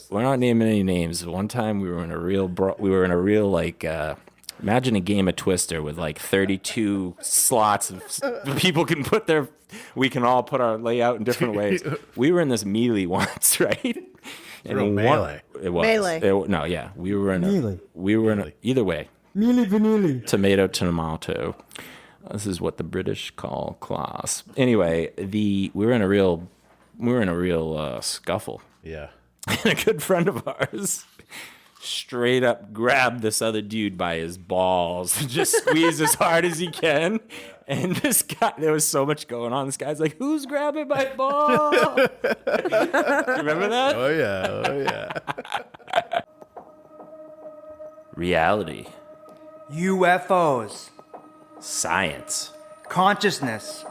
We're not naming any names. One time we were in a real like imagine a game of Twister with like 32 slots of people can put their. We can all put our layout in different ways. We were in this melee once, right? And melee. It was melee. No, yeah, we were in Melee. Either way. Mealy vanilly. Tomato. This is what the British call class. Anyway, we were in a real scuffle. Yeah. And a good friend of ours straight up grabbed this other dude by his balls and just squeezed as hard as he can. And this guy, there was so much going on. This guy's like, "Who's grabbing my ball?" Remember that? Oh yeah. Reality, UFOs, science, consciousness.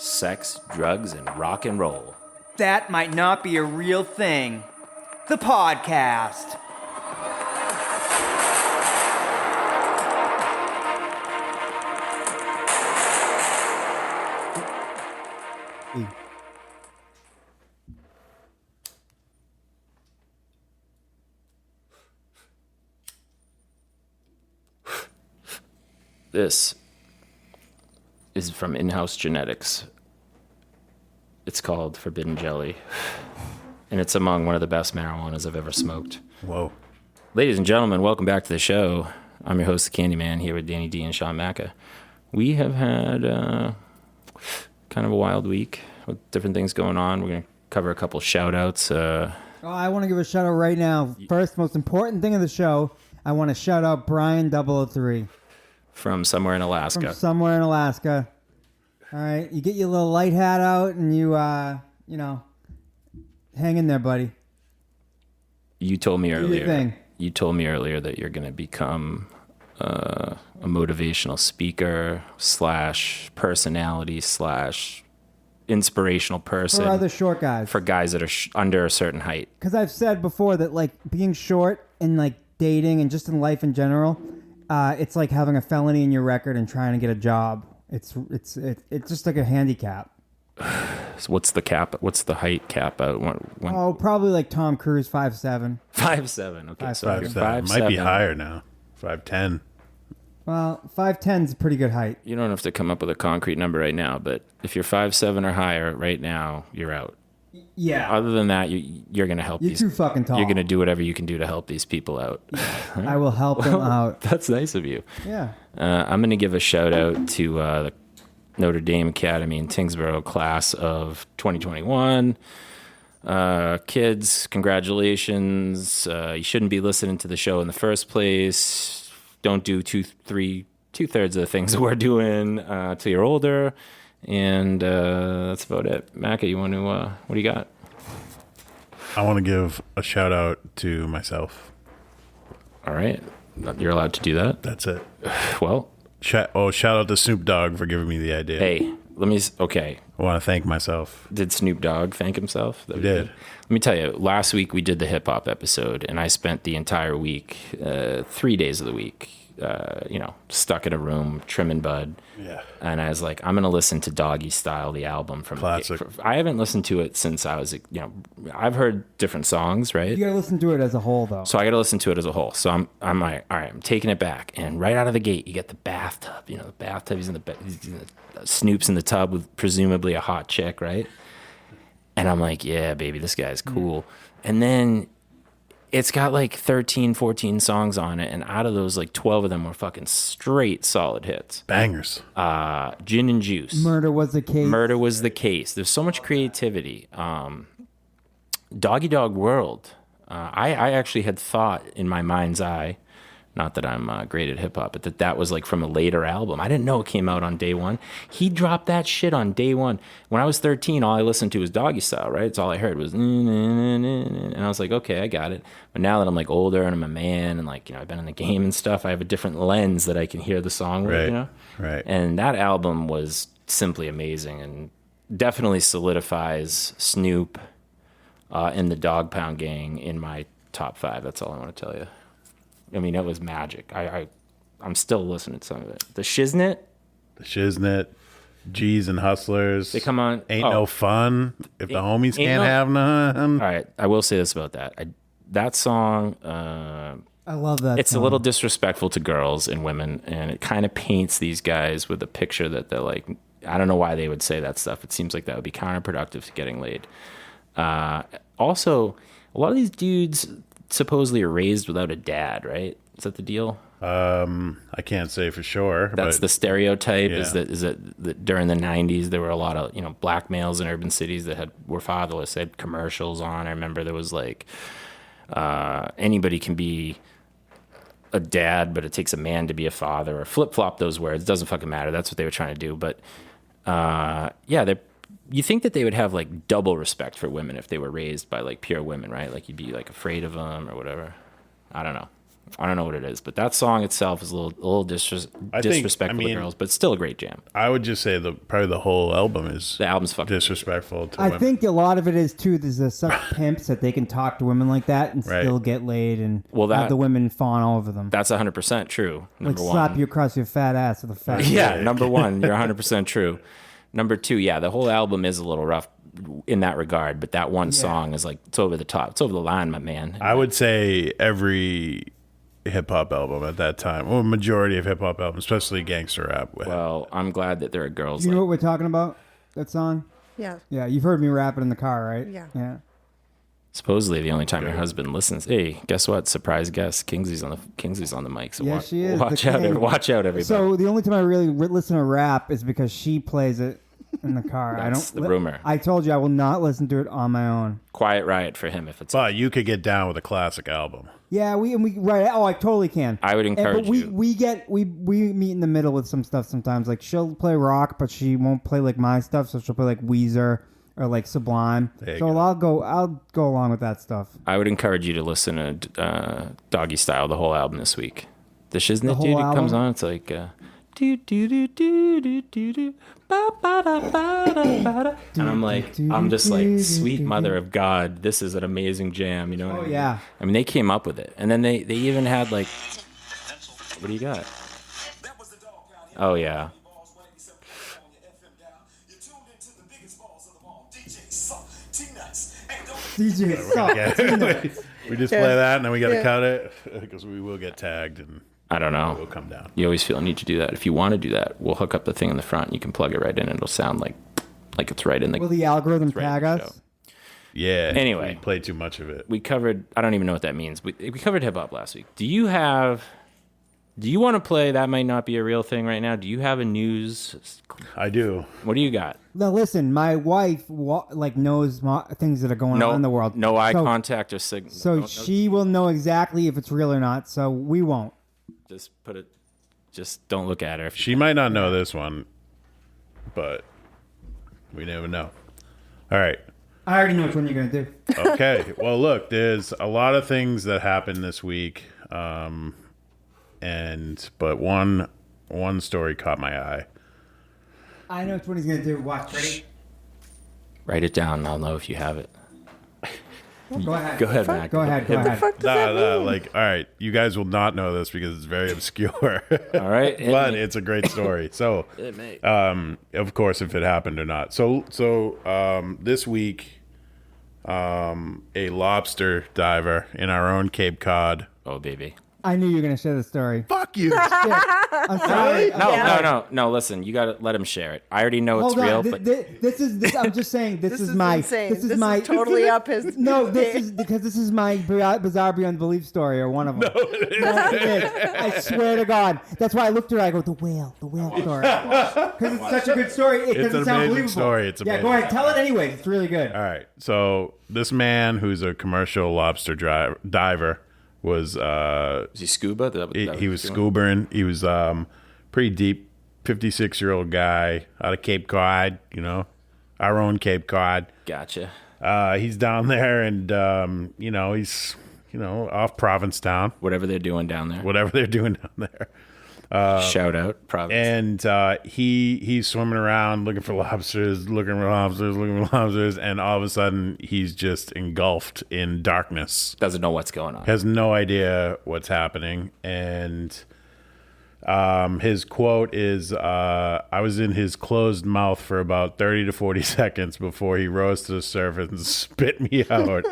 sex, drugs, and rock and roll. That might not be a real thing. The podcast. This is from In-House Genetics. It's called Forbidden Jelly, and it's among one of the best marijuanas I've ever smoked. Whoa. Ladies and gentlemen, welcome back to the show. I'm your host, the Candyman, here with Danny D and Sean Macca. We have had kind of a wild week with different things going on. We're going to cover a couple shout-outs. I want to give a shout out right now. First, most important thing of the show, I want to shout out Brian 003. From somewhere in Alaska. From somewhere in Alaska. All right, you get your little light hat out and you hang in there, buddy. You told me Do your earlier. thing. You told me earlier that you're going to become a motivational speaker / personality / inspirational person For other short guys. for guys that are under a certain height. Because I've said before that like being short in like dating and just in life in general, it's like having a felony in your record and trying to get a job. It's just like a handicap. So what's the cap? What's the height cap out? Oh, probably like Tom Cruise, 5'7". 5'7". Okay, so if you're 5'7". 5'7", Might be higher now. 5'10". Well, 5'10" is a pretty good height. You don't have to come up with a concrete number right now, but if you're 5'7" or higher right now, you're out. Yeah. Other than that, you're going to help You're these. too fucking tall. You're going to do whatever you can do to help these people out. I will help them out. That's nice of you. Yeah. I'm going to give a shout out to the Notre Dame Academy in Tingsboro class of 2021. Kids, congratulations. You shouldn't be listening to the show in the first place. Don't do two-thirds of the things that we're doing till you're older. And that's about it. Macca, you want to, what do you got? I want to give a shout out to myself. All right. You're allowed to do that. That's it. Well, Shout out to Snoop Dogg for giving me the idea. hey, okay. I want to thank myself. Did Snoop Dogg thank himself? He did. Let me tell you, last week we did the hip hop episode, and I spent the entire week, 3 days of the week, stuck in a room trimming bud. Yeah. And I was like, I'm going to listen to Doggy Style, the album from Classic. I haven't listened to it since I was, I've heard different songs, right? You gotta listen to it as a whole, though. So I got to listen to it as a whole. So I'm like, all right, I'm taking it back. And right out of the gate, you get the bathtub. The bathtub. Snoop's in the tub with presumably a hot chick, right? And I'm like, yeah, baby, this guy's cool. And then it's got like 13, 14 songs on it. And out of those, like 12 of them were fucking straight solid hits. Bangers. Gin and Juice. Murder was the case. Murder was the case. There's so much creativity. Doggy Dog World. I actually had thought in my mind's eye, not that I'm great at hip hop, but that was like from a later album. I didn't know it came out on day one. He dropped that shit on day one. When I was 13, all I listened to was Doggy Style, right? It's all I heard was, and I was like, okay, I got it. But now that I'm like older and I'm a man and like, I've been in the game and stuff, I have a different lens that I can hear the song with, Right. And that album was simply amazing and definitely solidifies Snoop and the Dog Pound Gang in my top 5. That's all I want to tell you. I mean, it was magic. I'm still listening to some of it. The Shiznit. G's and Hustlers. They come on. Ain't no fun if the homies ain't can't have none. All right. I will say this about that. that song, I love that. it's song. a little disrespectful to girls and women, and it kind of paints these guys with a picture that they're like, I don't know why they would say that stuff. It seems like that would be counterproductive to getting laid. Also, a lot of these dudes supposedly are raised without a dad, right? Is that the deal? I can't say for sure. That's but the stereotype. Yeah. Is that during the '90s there were a lot of black males in urban cities that were fatherless. They had commercials on. I remember there was like anybody can be a dad, but it takes a man to be a father. Or flip flop those words. It doesn't fucking matter. That's what they were trying to do. But yeah, you think that they would have like double respect for women if they were raised by like pure women, right? Like you'd be like afraid of them or whatever. I don't know what it is, but that song itself is a little disrespectful to girls, but it's still a great jam. I would just say probably the whole album is The album's fucking disrespectful to I women. think a lot of it is too. There's such pimps that they can talk to women like that and Right. still get laid and Well, have the women fawn over them. That's 100% true. Like Number slap one. you across your fat ass with a fat. Yeah, number one, you're 100% true. Number two, yeah, the whole album is a little rough in that regard, but that one song is like, it's over the top. It's over the line, my man. I would say every hip hop album at that time, well, majority of hip hop albums, especially gangster rap. Well, I'm glad that there are girls You know like what we're talking about? That song? Yeah. Yeah, you've heard me rap it in the car, right? Yeah. Yeah. supposedly the only time your husband listens. Hey, guess what? Surprise guest. Kingsley's on the mic. So Yeah, she is. watch the out, king. watch out, everybody. So the only time I really listen to rap is because she plays it in the car. That's the rumor. I told you I will not listen to it on my own. Quiet riot for him if it's. But you could get down with a classic album. Yeah, we right. Oh, I totally can. I would encourage but we, you. we meet in the middle with some stuff sometimes. Like she'll play rock, but she won't play like my stuff. So she'll play like Weezer or like Sublime. There you So go. I'll go along with that stuff. I would encourage you to listen to Doggy Style, the whole album this week. The Shiznit whole dude, it comes album? on. It's like do do do do do do do ba ba da ba da ba da. And I'm just like, sweet mother of God, this is an amazing jam. You know what I mean? yeah. I mean, they came up with it, and then they even had like, what do you got? Oh yeah. DJ suck. We just play that and then we got to cut it because we will get tagged and I don't we'll know. come down. You always feel a need to do that. If you want to do that, we'll hook up the thing in the front. You can plug it right in, and it'll sound like it's right in the. Will the algorithm right tag in the us? show. Yeah. Anyway. We played too much of it. We covered. I don't even know what that means. We covered hip hop last week. Do you want to play That Might Not Be a Real Thing right now? Do you have a news? I do. What do you got? No, listen. My wife knows things that are going on in the world. No eye So- contact or signal. So she will know exactly if it's real or not. So we won't. Just put it. Just don't look at her. She might not know this one, but we never know. All right. I already know which one you're gonna do. Okay. Well, look, there's a lot of things that happened this week, but one story caught my eye. I know which one he's gonna do. Watch, ready? Write it down, and I'll know if you have it. Go ahead. Go ahead, Mac. Go ahead. Go ahead. Fuck does that mean? All right, you guys will not know this because it's very obscure, All right. but it's a great story. So, It may. of course, if it happened or not. So this week, a lobster diver in our own Cape Cod. Oh, baby. I knew you were gonna share the story. Fuck you. I'm sorry. No. Listen, you got to let him share it. I already know it's Hold real, on. but This is. I'm just saying. This, This is is my. insane. This is This my. is totally up his. No, this is because this is my bizarre beyond belief story, or one of them. No, it is. I swear to God. That's why I looked at her. I go, the whale story, because it's such a good story. It It's doesn't an sound amazing believable. story. It's yeah, amazing. go ahead. Tell it anyway. It's really good. All right. So this man, who's a commercial lobster diver, was is he scuba? he was scubaing. He was pretty deep, 56-year-old guy out of Cape Cod. You know, our own Cape Cod. Gotcha. He's down there, and he's off Provincetown, Whatever they're doing down there. whatever they're doing down there. Shout out, Providence. And he's swimming around looking for lobsters, and all of a sudden he's just engulfed in darkness. Doesn't know what's going on. Has no idea what's happening. And his quote is, I was in his closed mouth for about 30 to 40 seconds before he rose to the surface and spit me out.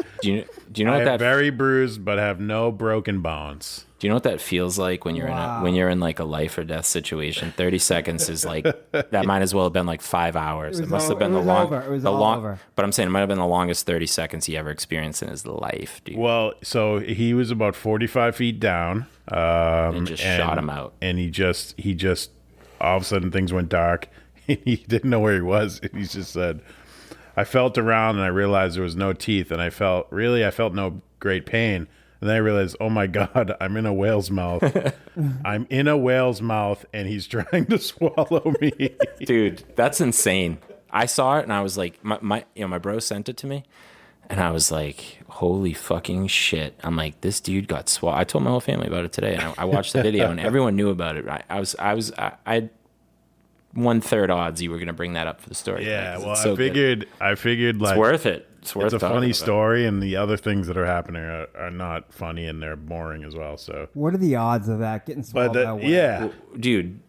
Do you know I what am that? very bruised, but have no broken bones. Do you know what that feels like when you're when you're in like a life or death situation? 30 seconds is like that. Might as well have been like 5 hours. It must have been the long. Over. It was the all long. over. But I'm saying it might have been the longest 30 seconds he ever experienced in his life, dude. Well, so he was about 45 feet down, and just shot him out. and he just all of a sudden things went dark. He didn't know where he was, and he just said, "I felt around and I realized there was no teeth, and I felt no great pain." And then I realized, oh my God, I'm in a whale's mouth. I'm in a whale's mouth, and he's trying to swallow me. Dude, that's insane. I saw it and I was like, my bro sent it to me, and I was like, holy fucking shit. I'm like, this dude got swallowed. I told my whole family about it today, and I watched the video, and everyone knew about it. I had 1/3 odds you were gonna bring that up for the story. Yeah, well, so I figured like it's worth it. It's worth. it's a talking funny about. story, and the other things that are happening are not funny, and they're boring as well. So, What are the odds of that getting swallowed by a whale? yeah, Dude,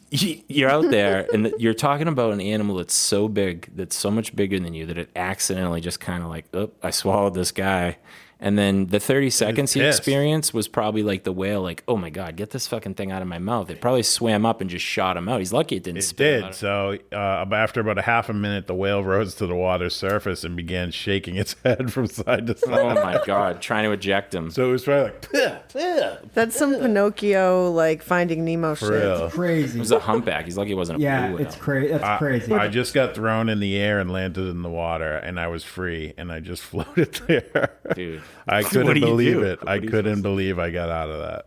you're out there and you're talking about an animal that's so big, that's so much bigger than you, that it accidentally just kind of like, oh, I swallowed this guy. And then the 30 seconds he pissed. experienced was probably like the whale, like, oh my God, get this fucking thing out of my mouth. It probably swam up and just shot him out. He's lucky it didn't it spit him did. out. So, after about a half a minute, the whale rose to the water's surface and began shaking its head from side to side. Oh my God, trying to eject him. So it was probably like, "Pah." That's some Pinocchio, like, Finding Nemo For shit. real. Crazy. It was a humpback. He's lucky it wasn't a Yeah, blue whale. it's crazy. That's crazy. I just got thrown in the air and landed in the water, and I was free, and I just floated there. Dude. I What couldn't do you believe do? it. I What do you couldn't believe I got out of that.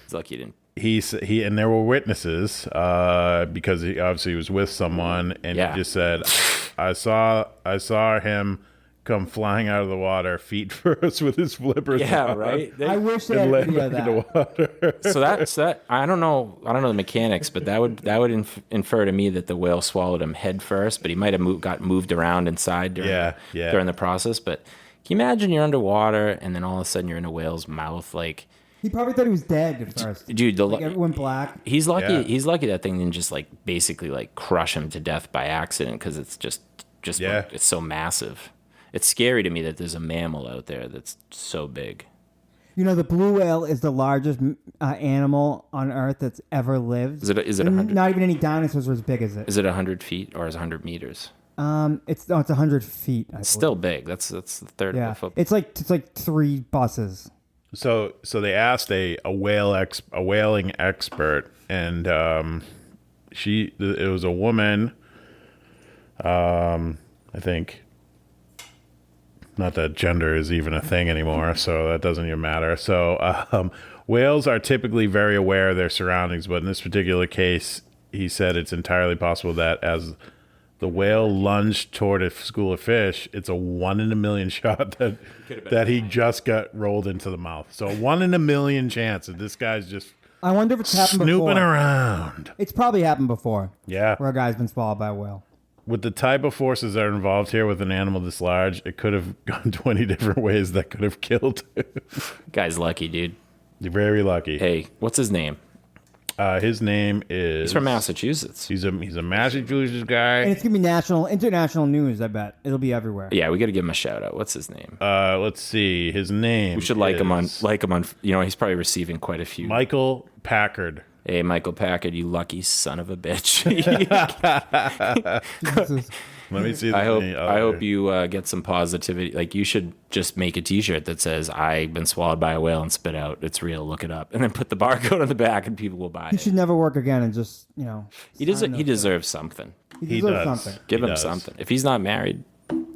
He's lucky he didn't. He and there were witnesses because he obviously was with someone, and Yeah. he just said, I saw him come flying out of the water feet first with his flippers Yeah, on, right? I wish they had and a land video of back in the that. water. So that I don't know the mechanics, but that would infer to me that the whale swallowed him head first, but he might have got moved around inside during during the process. But can you imagine you're underwater and then all of a sudden you're in a whale's mouth? Like, He probably thought he was dead at first. dude, Like, it went black. he's lucky. Yeah. He's lucky that thing didn't just like basically like crush him to death by accident, because it's just Yeah. like, it's so massive. It's scary to me that there's a mammal out there that's so big. You know, the blue whale is the largest animal on Earth that's ever lived. Is it And 100? Not even any dinosaurs were as big as it. Is it 100 feet or is it 100 meters? It's 100 feet. I It's still big. That's the third yeah. of a football. It's like 3 buses. So they asked a whaling expert, and it was a woman. I think. Not that gender is even a thing anymore, so that doesn't even matter. So whales are typically very aware of their surroundings, but in this particular case, he said it's entirely possible that as the whale lunged toward a school of fish, it's a 1 in a million shot that he just got rolled into the mouth. So 1 in a million chance that this guy's just I wonder if it's happened snooping before. around. It's probably happened before. Yeah. Where a guy's been swallowed by a whale. With the type of forces that are involved here with an animal this large, it could have gone 20 different ways that could have killed. Guy's lucky, dude. You're very lucky. Hey, what's his name? His name is... He's from Massachusetts. He's a Massachusetts guy. And it's going to be international news, I bet. It'll be everywhere. Yeah, we got to give him a shout out. What's his name? Let's see. His name We should like him on. is You know, he's probably receiving quite a few. Michael Packard. Hey, Michael Packard, you lucky son of a bitch. Jesus. Let me see. I hope you get some positivity. Like, you should just make a T-shirt that says "I've been swallowed by a whale and spit out. It's real. Look it up," and then put the barcode on the back, and people will buy He it. should never work again and just, He sign those deserves something. things. He He deserves does. something. Give He him does. something. If he's not married,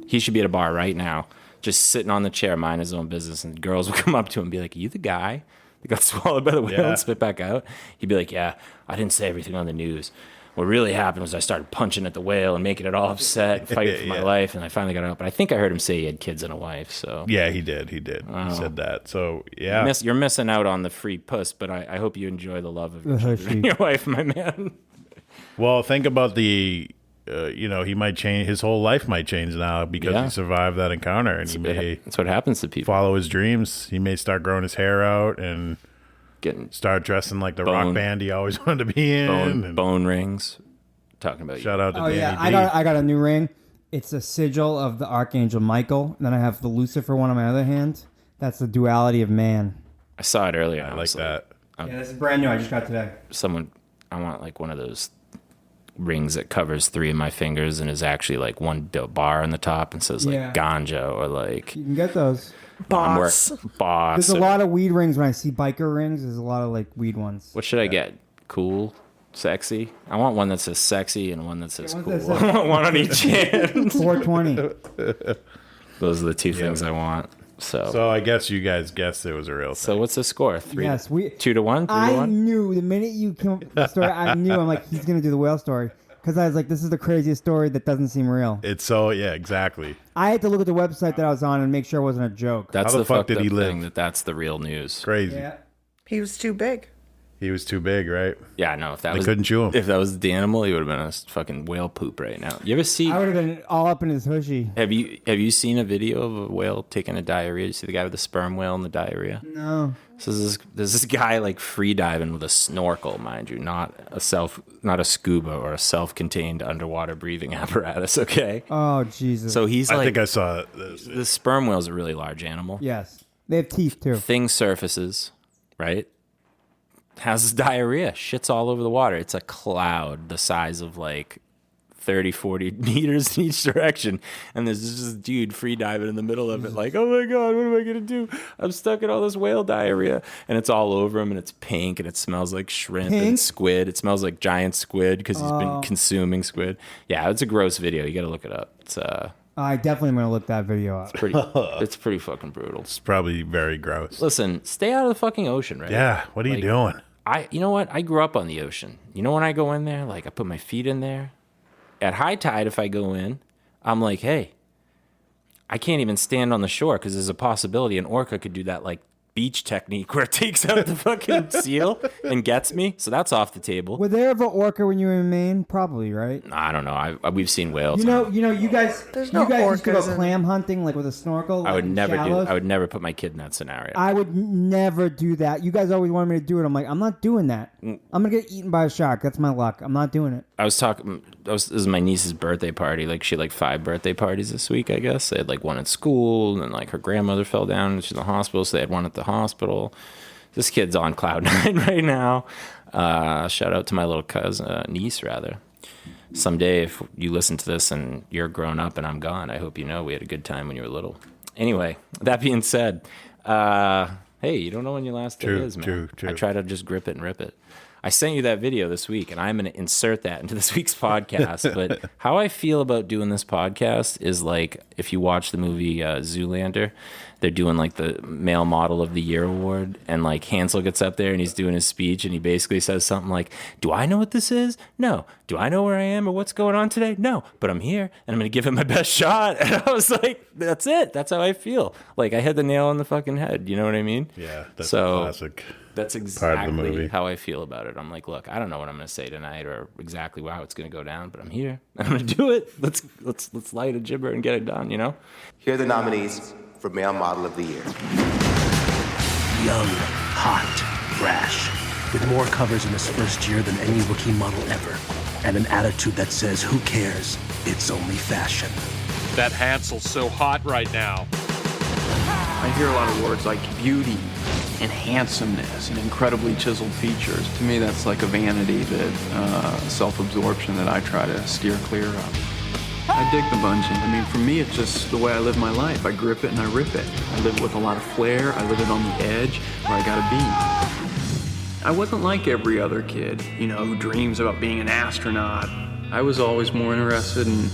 he should be at a bar right now, just sitting on the chair, mind his own business, and girls will come up to him and be like, "Are you the guy that got swallowed by the whale Yeah. and spit back out?" He'd be like, "Yeah, I didn't say everything on the news. What really happened was I started punching at the whale and making it all upset, and fighting for my Yeah. life, and I finally got it out." But I think I heard him say he had kids and a wife. So Yeah, he did. He said that. So yeah. you're missing out on the free puss. But I hope you enjoy the love of your The children and hushy. your wife, my man. Well, think about the. He might change. His whole life might change now because Yeah. he survived that encounter, and he may That's what happens to people. follow his dreams. He may start growing his hair out and Getting start dressing like the rock Bone. band he always wanted to be in. and bone rings. Talking about you. shout out to Oh, Danny yeah. D. I got a new ring. it's a sigil of the Archangel Michael. And then I have the Lucifer one on my other hand. That's the duality of man. I saw it earlier. I like that. Yeah, this is brand new. I just got today. I want like one of those rings that covers 3 of my fingers and is actually like one bar on the top and says like ganja or like. You can get those. Boss. Boss. There's a lot of weed rings when I see biker rings. There's a lot of like weed ones. What should I get? Cool? Sexy? I want one that says sexy and one that says one cool. that says- I want one on each hand. 420. Those are the 2 things I want. So I guess you guys guessed it was a real thing. So what's the score? 3? Yes, 2-1? 3-1? I knew the minute you came up with the story, I knew. I'm like, he's gonna do the whale story because I was like, this is the craziest story that doesn't seem real. It's so, yeah, exactly. I had to look at the website that I was on and make sure it wasn't a joke. That's How the fuck fucked did he up live? thing that's the real news. Crazy. Yeah. He was too big. He was too big, right? Yeah, no. If that They was couldn't chew him. If that was the animal, he would have been a fucking whale poop right now. You ever see? I would have been all up in his hushy. Have you seen a video of a whale taking a diarrhea? You see the guy with the sperm whale and the diarrhea? No. So there's this guy like free diving with a snorkel, mind you, not a scuba or a self-contained underwater breathing apparatus. Okay. Oh Jesus. So he's I like, think I saw this. the sperm whale's a really large animal. yes, they have teeth too. Thing surfaces, right? Has diarrhea, shits all over the water. It's a cloud the size of like 30, 40 meters in each direction. And there's just this dude free diving in the middle of it like, oh my God, what am I going to do? I'm stuck in all this whale diarrhea. And it's all over him and it's pink and it smells like shrimp and squid. It smells like giant squid because he's been consuming squid. Yeah, it's a gross video. You got to look it up. It's I definitely am gonna look that video up. it's pretty fucking brutal. It's probably very gross. Listen, stay out of the fucking ocean, right? Yeah, what are you doing? You know what? I grew up on the ocean. You know when I go in there, like I put my feet in there. At high tide, if I go in, I'm like, hey, I can't even stand on the shore because there's a possibility an orca could do that like beach technique where it takes out the fucking seal and gets me. So that's off the table. Were there ever orca when you were in Maine? Probably, right? I don't know. We've seen whales. You know, you guys. There's you no guys used to go orcas in- clam hunting like with a snorkel. I would like, in never shallows. I would never put my kid in that scenario. I would never do that. You guys always wanted me to do it. I'm like, I'm not doing that. I'm gonna get eaten by a shark. That's my luck. I'm not doing it. This is my niece's birthday party. Like she had like 5 birthday parties this week, I guess. They had like one at school, and then like her grandmother fell down and she's in the hospital, so they had one at the hospital. This kid's on cloud 9 right now. Shout out to my little niece rather. Someday if you listen to this and you're grown up and I'm gone, I hope you know we had a good time when you were little. Anyway, that being said, hey, you don't know when your last day is, man. True. I try to just grip it and rip it. I sent you that video this week, and I'm going to insert that into this week's podcast. But how I feel about doing this podcast is like if you watch the movie Zoolander, they're doing like the Male Model of the Year award, and like Hansel gets up there and he's doing his speech, and he basically says something like, "Do I know what this is? No. Do I know where I am or what's going on today? No. But I'm here, and I'm going to give it my best shot." And I was like, "That's it. That's how I feel. Like I hit the nail on the fucking head." You know what I mean? Yeah, that's So- a classic. That's part of the movie. exactly how I feel about it. I'm like, look, I don't know what I'm going to say tonight or exactly how it's going to go down, but I'm here. I'm going to do it. Let's light a gibber and get it done, you know? Here are the nominees for Male Model of the Year. Young, hot, brash, with more covers in his first year than any rookie model ever, and an attitude that says, who cares? It's only fashion. That Hansel's so hot right now. I hear a lot of words like beauty and handsomeness and incredibly chiseled features. To me, that's like a vanity that, self-absorption that I try to steer clear of. I dig the bungee. I mean, for me, it's just the way I live my life. I grip it and I rip it. I live with a lot of flair. I live it on the edge where I gotta be. I wasn't like every other kid, you know, who dreams about being an astronaut. I was always more interested in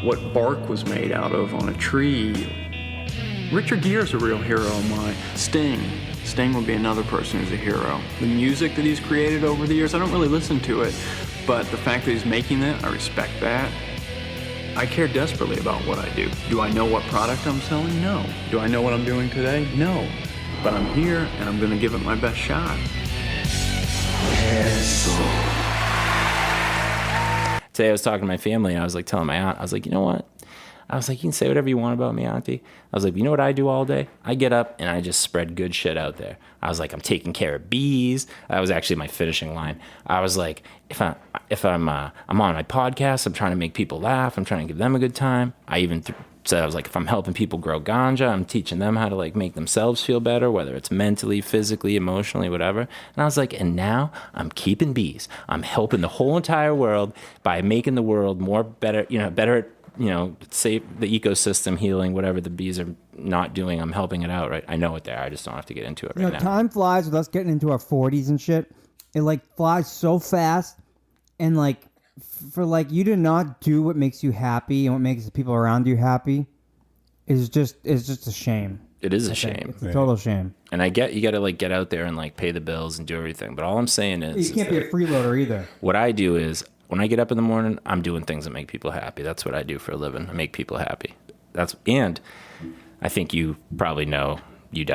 what bark was made out of on a tree. Richard Gere's a real hero of mine. Sting would be another person who's a hero. The music that he's created over the years, I don't really listen to it, but the fact that he's making that, I respect that. I care desperately about what I do. Do I know what product I'm selling? No. Do I know what I'm doing today? No. But I'm here, and I'm gonna give it my best shot. Today I was talking to my family, and I was like telling my aunt, I was like, you know what? I was like, you can say whatever you want about me, Auntie. I was like, you know what I do all day? I get up and I just spread good shit out there. I was like, I'm taking care of bees. That was actually my finishing line. I was like, I'm on my podcast, I'm trying to make people laugh. I'm trying to give them a good time. I even said, I was like, if I'm helping people grow ganja, I'm teaching them how to like make themselves feel better, whether it's mentally, physically, emotionally, whatever. And I was like, and now I'm keeping bees. I'm helping the whole entire world by making the world better at, save the ecosystem, healing, whatever the bees are not doing. I'm helping it out, right? I know it there. I just don't have to get into it right now. Time flies with us getting into our 40s and shit. It like flies so fast, and like for like you to not do what makes you happy and what makes the people around you happy is just a shame. It is a shame. It's a total shame. And I get you got to like get out there and like pay the bills and do everything. But all I'm saying is You can't be a freeloader either. what I do is when I get up in the morning, I'm doing things that make people happy. That's what I do for a living. I make people happy. And I think you probably know, you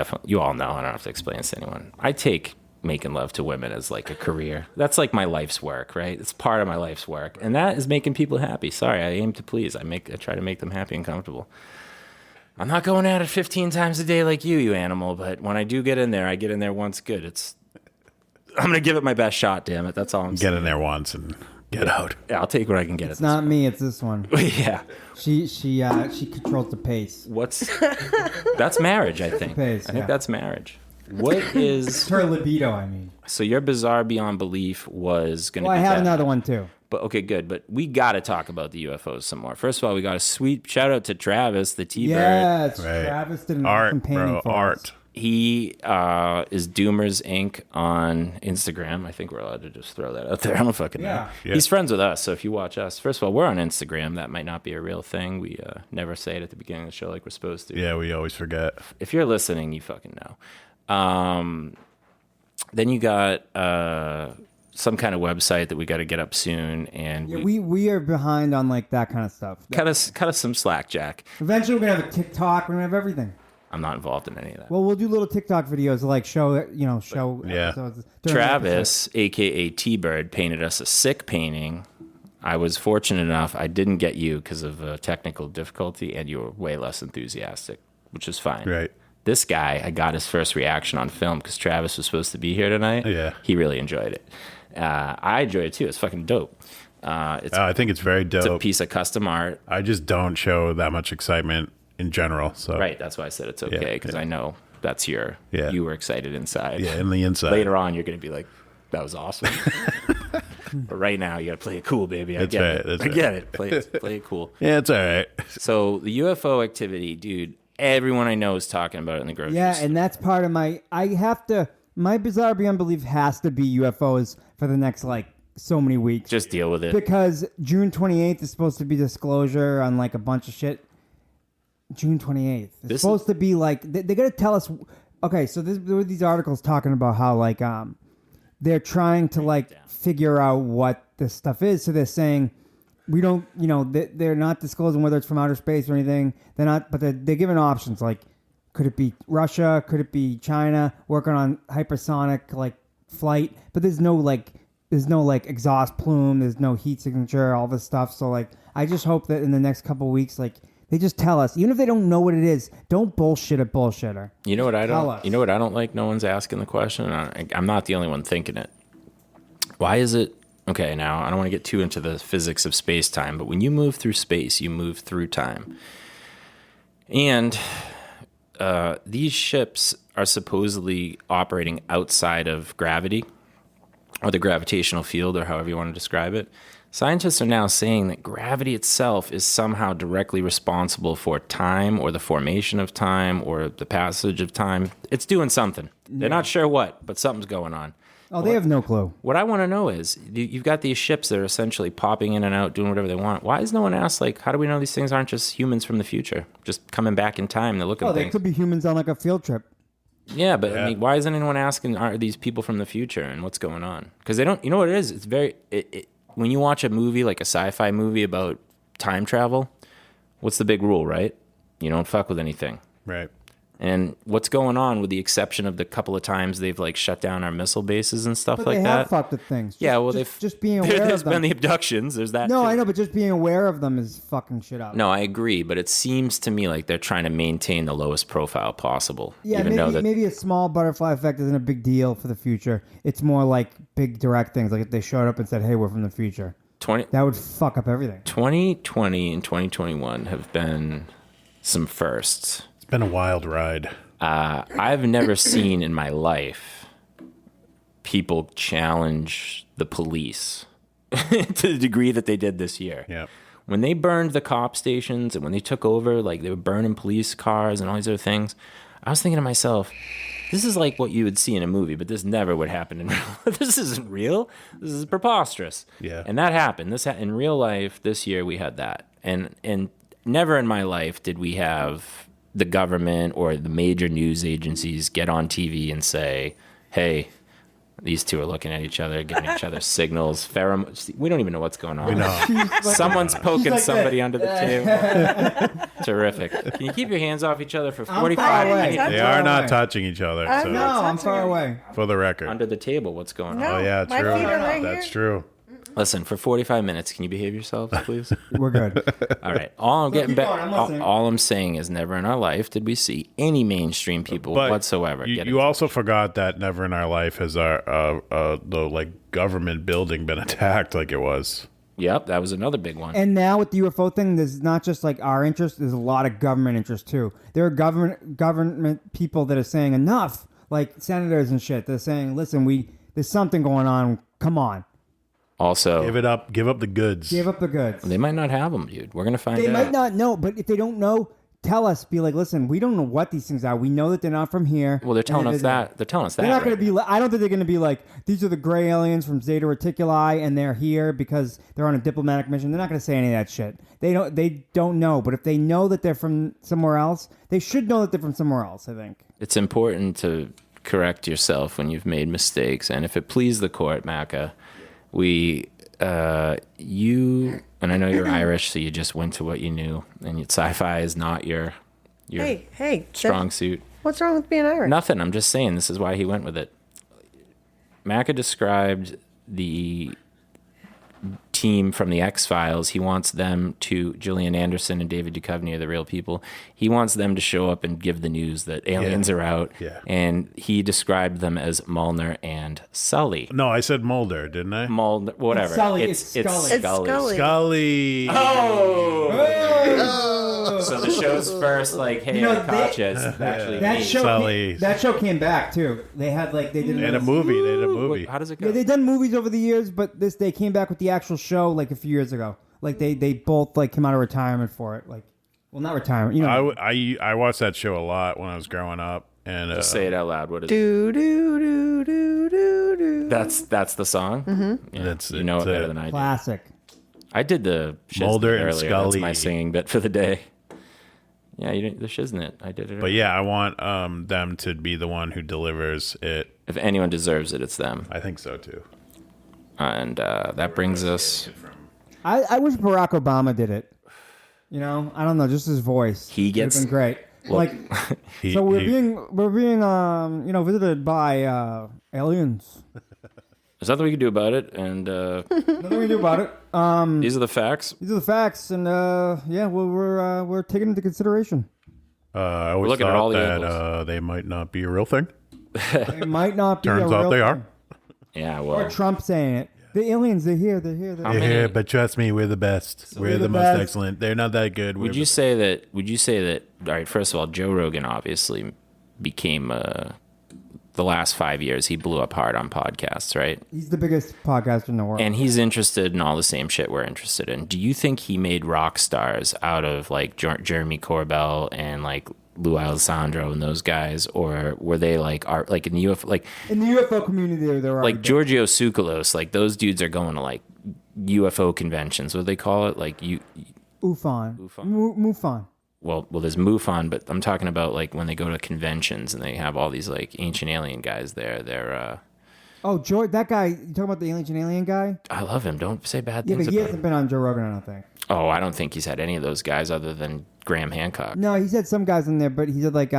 all know, I don't have to explain this to anyone. I take making love to women as like a career. That's like my life's work, right? It's part of my life's work. And that is making people happy. Sorry, I aim to please. I try to make them happy and comfortable. I'm not going at it 15 times a day like you animal, but when I do get in there, I get in there once good. I'm going to give it my best shot, damn it. That's all I'm saying. Get in there once and get out. Yeah, I'll take what I can get. It's not me, it's this one. Yeah. She controls the pace. That's marriage, I think. Pace, I think that's marriage. What is It's her libido, I mean. So your bizarre beyond belief was going to Well, be I have that. another one too. But okay, good. But we got to talk about the UFOs some more. First of all, we got a sweet shout out to Travis, the T-Bird. Yes, Right. Travis did an Art, awesome painting bro, for us. art. He is Doomers Inc. on Instagram. I think we're allowed to just throw that out there. I don't fucking know. Yeah. He's friends with us, so if you watch us, first of all, we're on Instagram. That might not be a real thing. We never say it at the beginning of the show like we're supposed to. Yeah, we always forget. If you're listening, you fucking know. Then you got some kind of website that we got to get up soon, and Yeah, we are behind on like that kind of stuff. cut us some slack, Jack. Eventually, we're gonna have a TikTok. We're gonna have everything. I'm not involved in any of that. Well, we'll do little TikTok videos like show Yeah. episodes. during Travis, aka T-Bird, painted us a sick painting. I was fortunate enough I didn't get you because of technical difficulty, and you were way less enthusiastic, which is fine. Right. This guy, I got his first reaction on film because Travis was supposed to be here tonight. Yeah. He really enjoyed it. I enjoyed it too. It's fucking dope. I think it's very dope. It's a piece of custom art. I just don't show that much excitement in general. So Right. That's why I said it's okay because I know that's you were excited inside. Yeah, in the inside. Later on, you're going to be like, that was awesome. But right now, you got to play it cool, baby. I get it. Play it cool. Yeah, it's all right. So the UFO activity, dude, everyone I know is talking about it in the grocery Yeah, store. and that's part of my bizarre beyond belief has to be UFOs for the next like so many weeks. Just deal with it. Because June 28th is supposed to be disclosure on like a bunch of shit. June 28th. It's supposed to be like they got to tell us. Okay, so there were these articles talking about how like they're trying to like figure out what this stuff is. So they're saying we don't, they're not disclosing whether it's from outer space or anything. They're not, but they're giving options like could it be Russia? Could it be China working on hypersonic like flight? But there's no exhaust plume. There's no heat signature. All this stuff. So like I just hope that in the next couple of weeks like. They just tell us, even if they don't know what it is, don't bullshit a bullshitter. You know what I Tell don't? us. You know what I don't like? No one's asking the question. I'm not the only one thinking it. Why is it? Okay, now I don't want to get too into the physics of space time, but when you move through space, you move through time, and these ships are supposedly operating outside of gravity or the gravitational field, or however you want to describe it. Scientists are now saying that gravity itself is somehow directly responsible for time or the formation of time or the passage of time. It's doing something. They're not sure what, but something's going on. Oh, they have no clue. What I want to know is, you've got these ships that are essentially popping in and out, doing whatever they want. Why is no one asked, like, how do we know these things aren't just humans from the future, just coming back in time to look at Oh, they things? could be humans on like a field trip. Yeah, but I mean, why isn't anyone asking, are these people from the future and what's going on? Because they don't, you know what it is? It's very... when you watch a movie, like a sci-fi movie about time travel, what's the big rule, right? You don't fuck with anything. Right. And what's going on, with the exception of the couple of times they've like shut down our missile bases and stuff But like they that. have fucked with things. Yeah, well, just being aware there's of them. been the abductions. There's that. No, too. I know, but just being aware of them is fucking shit up. No, I agree, but it seems to me like they're trying to maintain the lowest profile possible. Yeah, even though maybe a small butterfly effect isn't a big deal for the future. It's more like big direct things. Like if they showed up and said, "Hey, we're from the future," that would fuck up everything. 2020 and 2021 have been some firsts. It's been a wild ride. I've never seen in my life people challenge the police to the degree that they did this year. Yeah. When they burned the cop stations and when they took over, like they were burning police cars and all these other things, I was thinking to myself, this is like what you would see in a movie, but this never would happen in real life. This isn't real. This is preposterous. Yeah. And that happened. In real life this year we had that. And never in my life did we have the government or the major news agencies get on TV and say, hey, these two are looking at each other, giving each other signals. We don't even know what's going on. We know. Someone's poking somebody under the table. Terrific. Can you keep your hands off each other for 45 minutes? They are not touching each other. So No, I'm far away. for the record. Under the table, what's going on? No, Oh yeah, my true. feet are right That's here. true. Listen, for 45 minutes, can you behave yourselves, please? We're good. All right. All I'm getting keep back. going, I'm listening. All I'm saying is, never in our life did we see any mainstream people But whatsoever. You also forgot that never in our life has the like government building been attacked like it was. Yep, that was another big one. And now with the UFO thing, there's not just like our interest. There's a lot of government interest too. There are government people that are saying enough, like senators and shit. They're saying, listen, there's something going on. Come on, Also, Give up the goods. give up the goods. they might not have them, dude. We're gonna find They out. might not know, but if they don't know, tell us. Be like, listen, we don't know what these things are. We know that they're not from here. Well, they're telling And us that. They're telling us that. They're not going right? to be. I don't think they're going to be like, these are the gray aliens from Zeta Reticuli, and they're here because they're on a diplomatic mission. They're not going to say any of that shit. They don't know. But if they know that they're from somewhere else, they should know that they're from somewhere else. I think. It's important to correct yourself when you've made mistakes, and if it please the court, Macca, you, and I know you're Irish, so you just went to what you knew, and sci-fi is not your Hey, strong suit. what's wrong with being Irish? Nothing. I'm just saying this is why he went with it. Macca described the team from the X-Files. He wants them to, Gillian Anderson and David Duchovny are the real people. He wants them to show up and give the news that aliens are out. Yeah. And he described them as Mulner and Sully. No, I said Mulder, didn't I? Mulner, whatever. It's Sully. It's It's Scully. It's Scully. Scully. So the show's first, like, hey, I caught you. It's actually That me. Sully. that show came back too. They had like they did They had a movie. They had a movie. How does it go? Yeah, they've done movies over the years, but they came back with the actual show like a few years ago. Like they both like came out of retirement for it. Like, well, not retirement. You know, I watched that show a lot when I was growing up, and Just say it out loud. What is it? Do do do do do do. That's the song? Mm-hmm. Yeah, That's you know it it. better than I do. classic. I did the shiznit Mulder and earlier. Scully. That's my singing bit for the day. Yeah, you didn't, the shiznit. I did it. But yeah, I want them to be the one who delivers it. If anyone deserves it, it's them. I think so too. And that brings us. I wish Barack Obama did it. You know, I don't know, just his voice. He gets- Would've been great. Well, like, He- so we're he- being visited by aliens. There's nothing we can do about it, and Nothing we can do about it. these are the facts. These are the facts, and yeah, well, we're taking into consideration. I always looking at thought all the that angles. they might not be a real thing. It might not be. Turns a out real they thing. are. Yeah, Or well, Trump saying it. The aliens, they're here. They're here. They're How here. many- Yeah, but trust me, we're the best. we're we're the the most best. excellent. They're not that good. would you say that? All right, first of all, Joe Rogan obviously became the last 5 years he blew up hard on podcasts, right? He's the biggest podcaster in the world. And he's interested in all the same shit we're interested in. Do you think he made rock stars out of like Jeremy Corbell and like Lou Alessandro and those guys, or were they like art, like in the UFO, like in the UFO community, they're already like big. Giorgio Tsoukalos, like those dudes are going to like UFO conventions. What do they call it? Like UFON. MUFON. MUFON. Well, there's MUFON, but I'm talking about like when they go to conventions and they have all these like ancient alien guys there. They're Oh, George, that guy. You talking about the ancient alien guy? I love him. Don't say bad Yeah, things but he about hasn't him. been on Joe Rogan, I don't think. Oh, I don't think he's had any of those guys other than Graham Hancock. No, he said some guys in there, but he said like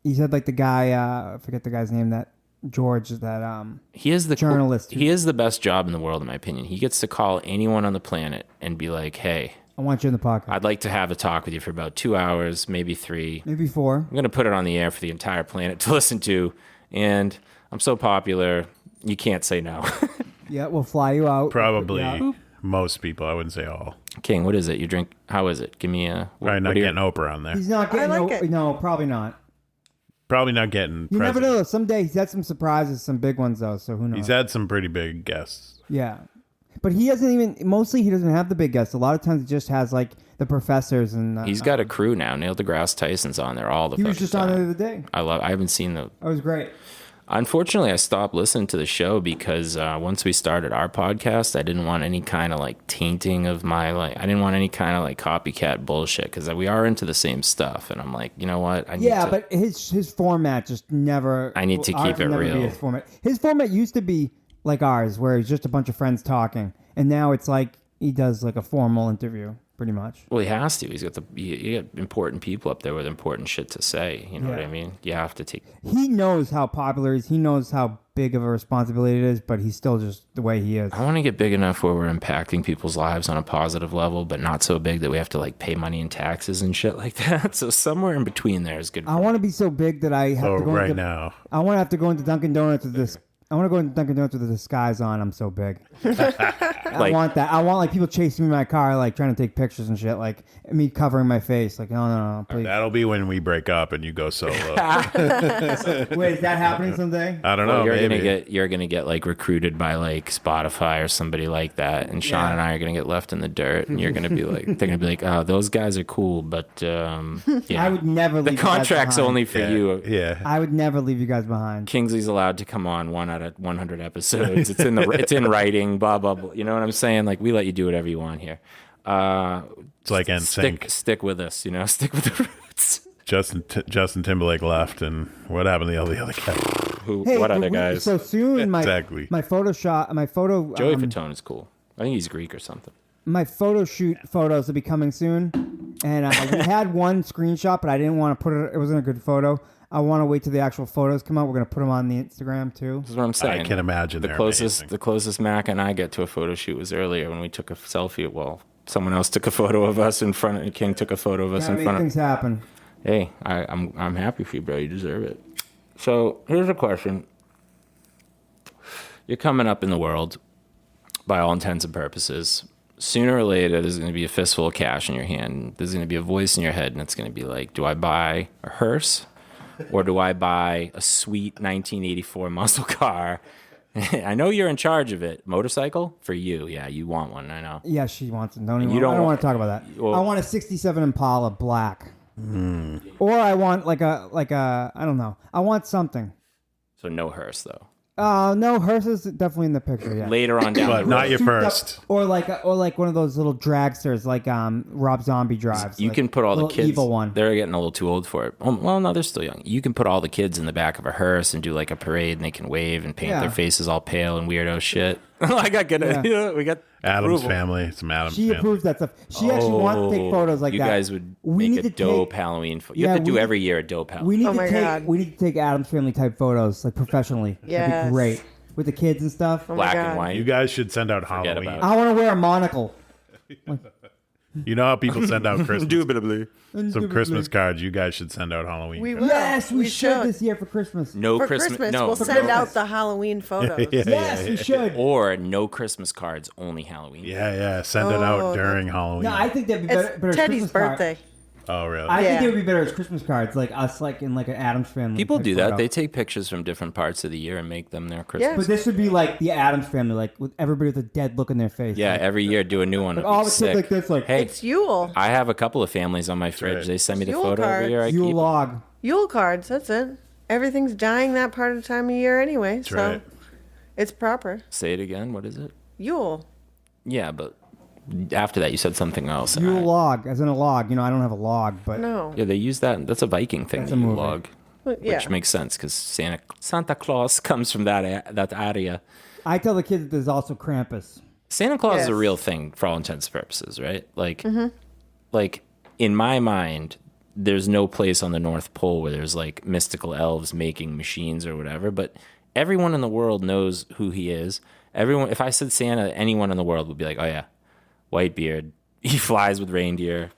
He said like the guy, I forget the guy's name, that George, that He is the journalist. He is the best job in the world, in my opinion. He gets to call anyone on the planet and be like, "Hey, I want you in the podcast. I'd like to have a talk with you for about 2 hours, maybe 3. Maybe 4. I'm going to put it on the air for the entire planet to listen to, and I'm so popular, you can't say no." Yeah, we'll fly you out. Probably Yeah. most people. I wouldn't say all. King, what is it? You drink? How is it? Give me a. Probably not getting Oprah on there. He's not getting I like it. No, probably not. Probably not getting. You never president. know. Someday he's had some surprises, some big ones though. So who knows? He's had some pretty big guests. Yeah, but he doesn't even. Mostly, he doesn't have the big guests. A lot of times, he just has like the professors and. He's got a crew now. Neil deGrasse Tyson's on there all the. He was fucking just on time. the other day. I haven't seen the. That was great. Unfortunately, I stopped listening to the show because once we started our podcast, I didn't want any kind of like tainting of my I didn't want any kind of like copycat bullshit because we are into the same stuff, and I'm like, you know what? I need to, But his format just never. I need to keep ours it never be real. His format used to be like ours, where it's just a bunch of friends talking, and now it's like he does like a formal interview, pretty much. Well, he has to. He's got you got important people up there with important shit to say. You know what I mean? You have to take. He knows how popular he is. He knows how big of a responsibility it is, but he's still just the way he is. I want to get big enough where we're impacting people's lives on a positive level, but not so big that we have to like pay money in taxes and shit like that. So somewhere in between there is good. I want to be so big that I have to go right into, now. I want to have to go into Dunkin' Donuts with this. I want to go into Dunkin' Donuts with a disguise on. I'm so big. I want that. I want like people chasing me in my car, like trying to take pictures and shit, like me covering my face. Like, no, please. That'll be when we break up and you go solo. Wait, is that happening someday? I don't know. You're gonna get like recruited by like Spotify or somebody like that, and Sean and I are gonna get left in the dirt, and you're gonna be like, they're gonna be like, oh, those guys are cool, but yeah, I would never. the leave you guys contract's behind. only for you. Yeah. I would never leave you guys behind. Kingsley's allowed to come on 1 out of 100 episodes. It's in writing. Blah blah blah. You know what I'm saying? Like we let you do whatever you want here. It's like NSYNC. Stick with us. You know, stick with the roots. Justin Timberlake left, and what happened to all the other guys? What other guys? So soon, my Exactly. my photo. Joey Fatone is cool. I think he's Greek or something. My photos will be coming soon, and we had one screenshot, but I didn't want to put it. It wasn't a good photo. I want to wait till the actual photos come out. We're gonna put them on the Instagram too. This is what I'm saying. I can imagine the they're closest amazing. the closest Mac and I get to a photo shoot was earlier when we took a selfie. Well, someone else took a photo of us in front of King took a photo of us Gotta in make front of. things happen. Hey, I'm happy for you, bro. You deserve it. So here's a question. You're coming up in the world, by all intents and purposes. Sooner or later, there's going to be a fistful of cash in your hand. There's going to be a voice in your head, and it's going to be like, do I buy a hearse, or do I buy a sweet 1984 muscle car? I know you're in charge of it. Motorcycle for you, yeah, you want one. I know. Yeah, she wants it. I don't don't want to talk about that. Well- I want a '67 Impala black, or I want like a I don't know. I want something. So no hearse though. No, hers is definitely in the picture. Yeah. Later on down the But road. not your Souped up- first. Or like one of those little dragsters, like Rob Zombie drives. You like can put all the little kids. Evil one. They're getting a little too old for it. Well, no, they're still young. You can put all the kids in the back of a hearse and do like a parade, and they can wave and paint Yeah. their faces all pale and weirdo shit. I got good. Yeah. We got Adam's approval. family. Some Adam's She family. approves that stuff. She actually wants to take photos like you that. You guys would We make need a to dope take- Halloween. You Yeah, have to do we- every year a dope Halloween. We need Oh to my take God. we need to take Adam's family type photos, like professionally. That'd Yes. be great with the kids and stuff. Oh my Black God. and white. You guys should send out Forget Halloween. about I want to wear a monocle. You know how people send out Christmas, Indubitably. some Christmas cards. You guys should send out Halloween. We cards. will. Yes, we should this year for Christmas. No For Christmas. Christmas, No. we'll send out the Halloween photos. Yes, we should. Or no Christmas cards, only Halloween. Yeah. Send it out during Halloween. No, I think that'd be It's better. As Teddy's Christmas card. birthday. Oh, really? I think Yeah. they would be better as Christmas cards, like us, like in like an Adams family. People type do that. photo. They take pictures from different parts of the year and make them their Christmas. But this would be like the Adams family, like with everybody with a dead look in their face. Yeah, Like, every year do a new one. like It'd be all the kids sick. like this, like Hey, It's Yule. I have a couple of families on my fridge. right. They send me the Yule photo every year. I Yule keep 'em. log. Yule cards, that's it. Everything's dying that part of the time of year anyway, so right. it's proper. Say it again. What is it? Yule. Yeah, but after that you said something else. and Yule I- log, as in a log. You know, I don't have a log, but No. Yeah, they use that. That's a Viking thing. That's The a Yule movie. log, Yeah. which makes sense because Santa Claus comes from that area. I tell the kids that there's also Krampus. Santa Claus is a Yes. real thing for all intents and purposes, right? Like in my mind, there's no place on the North Pole where there's like mystical elves making machines or whatever, but everyone in the world knows who he is. Everyone, if I said Santa, anyone in the world would be like, oh yeah, white beard, he flies with reindeer.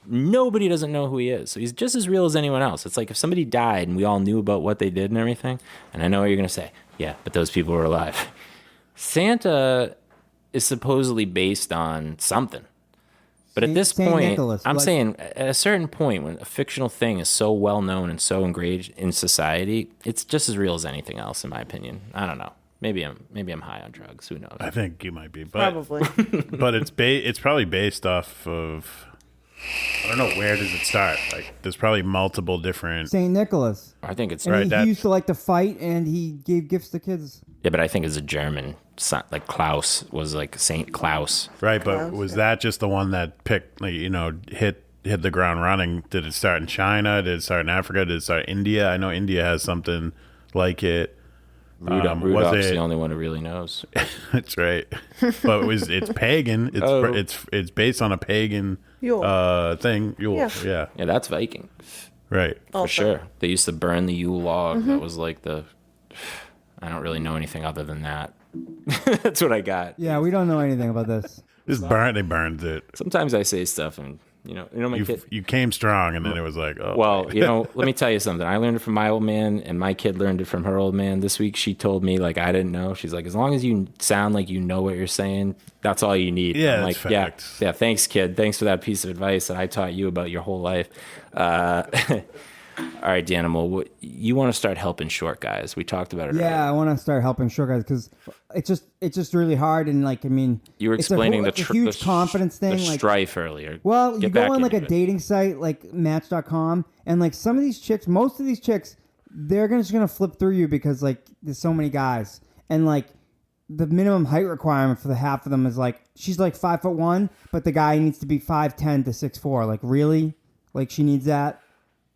Nobody doesn't know who he is. So he's just as real as anyone else. It's like if somebody died and we all knew about what they did and everything, and I know what you're going to say, yeah, but those people were alive. Santa is supposedly based on something. But at this Saint point, Nicholas, I'm like- saying at a certain point when a fictional thing is so well known and so ingrained in society, it's just as real as anything else, in my opinion. I don't know. Maybe I'm high on drugs. Who knows? I think you might be, but Probably. but it's probably based off of, I don't know, where does it start? Like there's probably multiple different. Saint Nicholas. I think it's And Right, he that- used to like to fight, and he gave gifts to kids. yeah, but I think it's a German. Like Klaus was like Saint Klaus. Right, but was that just the one that picked, like, hit the ground running? Did it start in China? Did it start in Africa? Did it start in India? I know India has something like it. Rudolph's the only one who really knows. That's right, but it's pagan. It's based on a pagan Yule. thing. Yule, Yeah. Yeah, that's Viking right. for sure. They used to burn the Yule log. That was like I don't really know anything other than that. That's what I got. Yeah, we don't know anything about this. They burned it. Sometimes I say stuff and my kid. You came strong, and then it was like, oh, Well, let me tell you something. I learned it from my old man, and my kid learned it from her old man. This week, she told me, like, I didn't know. She's like, as long as you sound like you know what you're saying, that's all you need. Yeah, I'm that's like, facts. yeah, thanks, kid. Thanks for that piece of advice that I taught you about your whole life. All right, Danimal, you want to start helping short guys. We talked about it earlier. Yeah, I want to start helping short guys because it's just really hard, and like, I mean, You were it's a explaining it's a huge confidence thing. the Like, strife earlier. well, you Get go back on like a into it. dating site like Match.com, and like some of these chicks, most of these chicks, they're just gonna flip through you because like there's so many guys, and like the minimum height requirement for the half of them is like she's like 5'1", but the guy needs to be 5'10" to 6'4". Like really, like she needs that.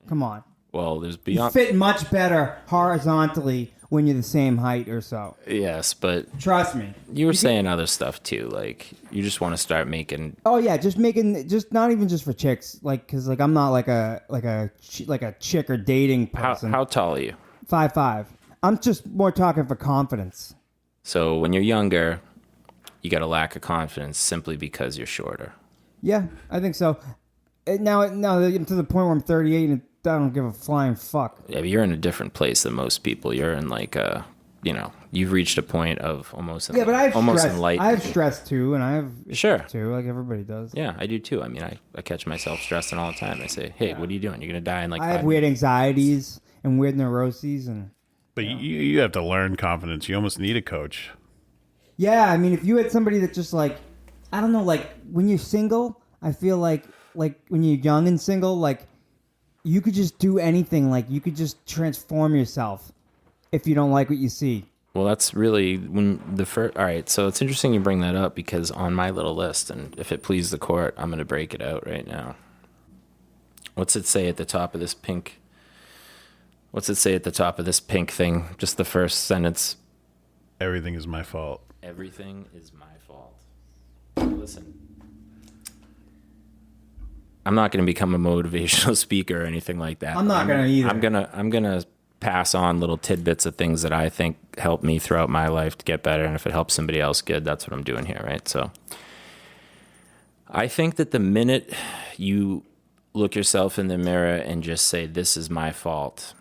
Come on. Well, there's You beyond. fit much better horizontally when you're the same height or so. Yes, but Trust me. you were saying other stuff too. Like you just want to start making. Oh yeah, just not even just for chicks, like because like I'm not like a chick or dating person. How tall are you? 5'5". I'm just more talking for confidence. So when you're younger, you got a lack of confidence simply because you're shorter. Yeah, I think so. Now I'm to the point where I'm 38 and I don't give a flying fuck. Yeah, but you're in a different place than most people. You're in like you've reached a point of almost. Yeah, but I have almost stress. enlightenment. I have stress too, and I have Sure. issues too, like everybody does. Yeah, I do too. I mean, I catch myself stressing all the time. I say, hey, what are you doing? You're gonna die in like. I 5 have weird minutes. anxieties and weird neuroses, and But you have to learn confidence. You almost need a coach. yeah, I mean, if you had somebody that just like, I don't know, like when you're single, I feel like when you're young and single, like you could just do anything. Like you could just transform yourself if you don't like what you see. Well, that's really when the first. All right, so it's interesting you bring that up because on my little list, and if it pleases the court, I'm going to break it out right now. What's it say at the top of this pink? What's it say at the top of this pink thing? Just the first sentence. Everything is my fault. Everything is my fault. Listen, I'm not going to become a motivational speaker or anything like that. I'm not gonna either. I'm gonna pass on little tidbits of things that I think help me throughout my life to get better, and if it helps somebody else, good. That's what I'm doing here, right? So, I think that the minute you look yourself in the mirror and just say, "This is my fault,"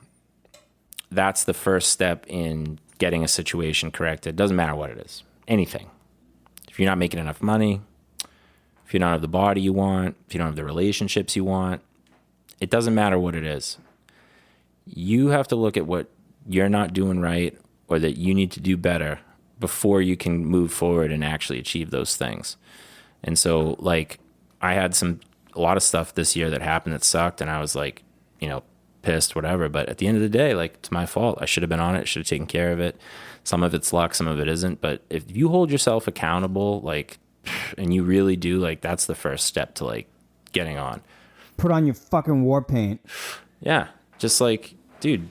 that's the first step in getting a situation corrected. It doesn't matter what it is, anything. If you're not making enough money, if you don't have the body you want, if you don't have the relationships you want, it doesn't matter what it is. You have to look at what you're not doing right or that you need to do better before you can move forward and actually achieve those things. And so, like, I had a lot of stuff this year that happened that sucked, and I was like, pissed, whatever. But at the end of the day, like, it's my fault. I should have been on it, should have taken care of it. Some of it's luck, some of it isn't. But if you hold yourself accountable, like, and you really do, like, that's the first step to, like, getting on. Put on your fucking war paint. Yeah. Just like, dude,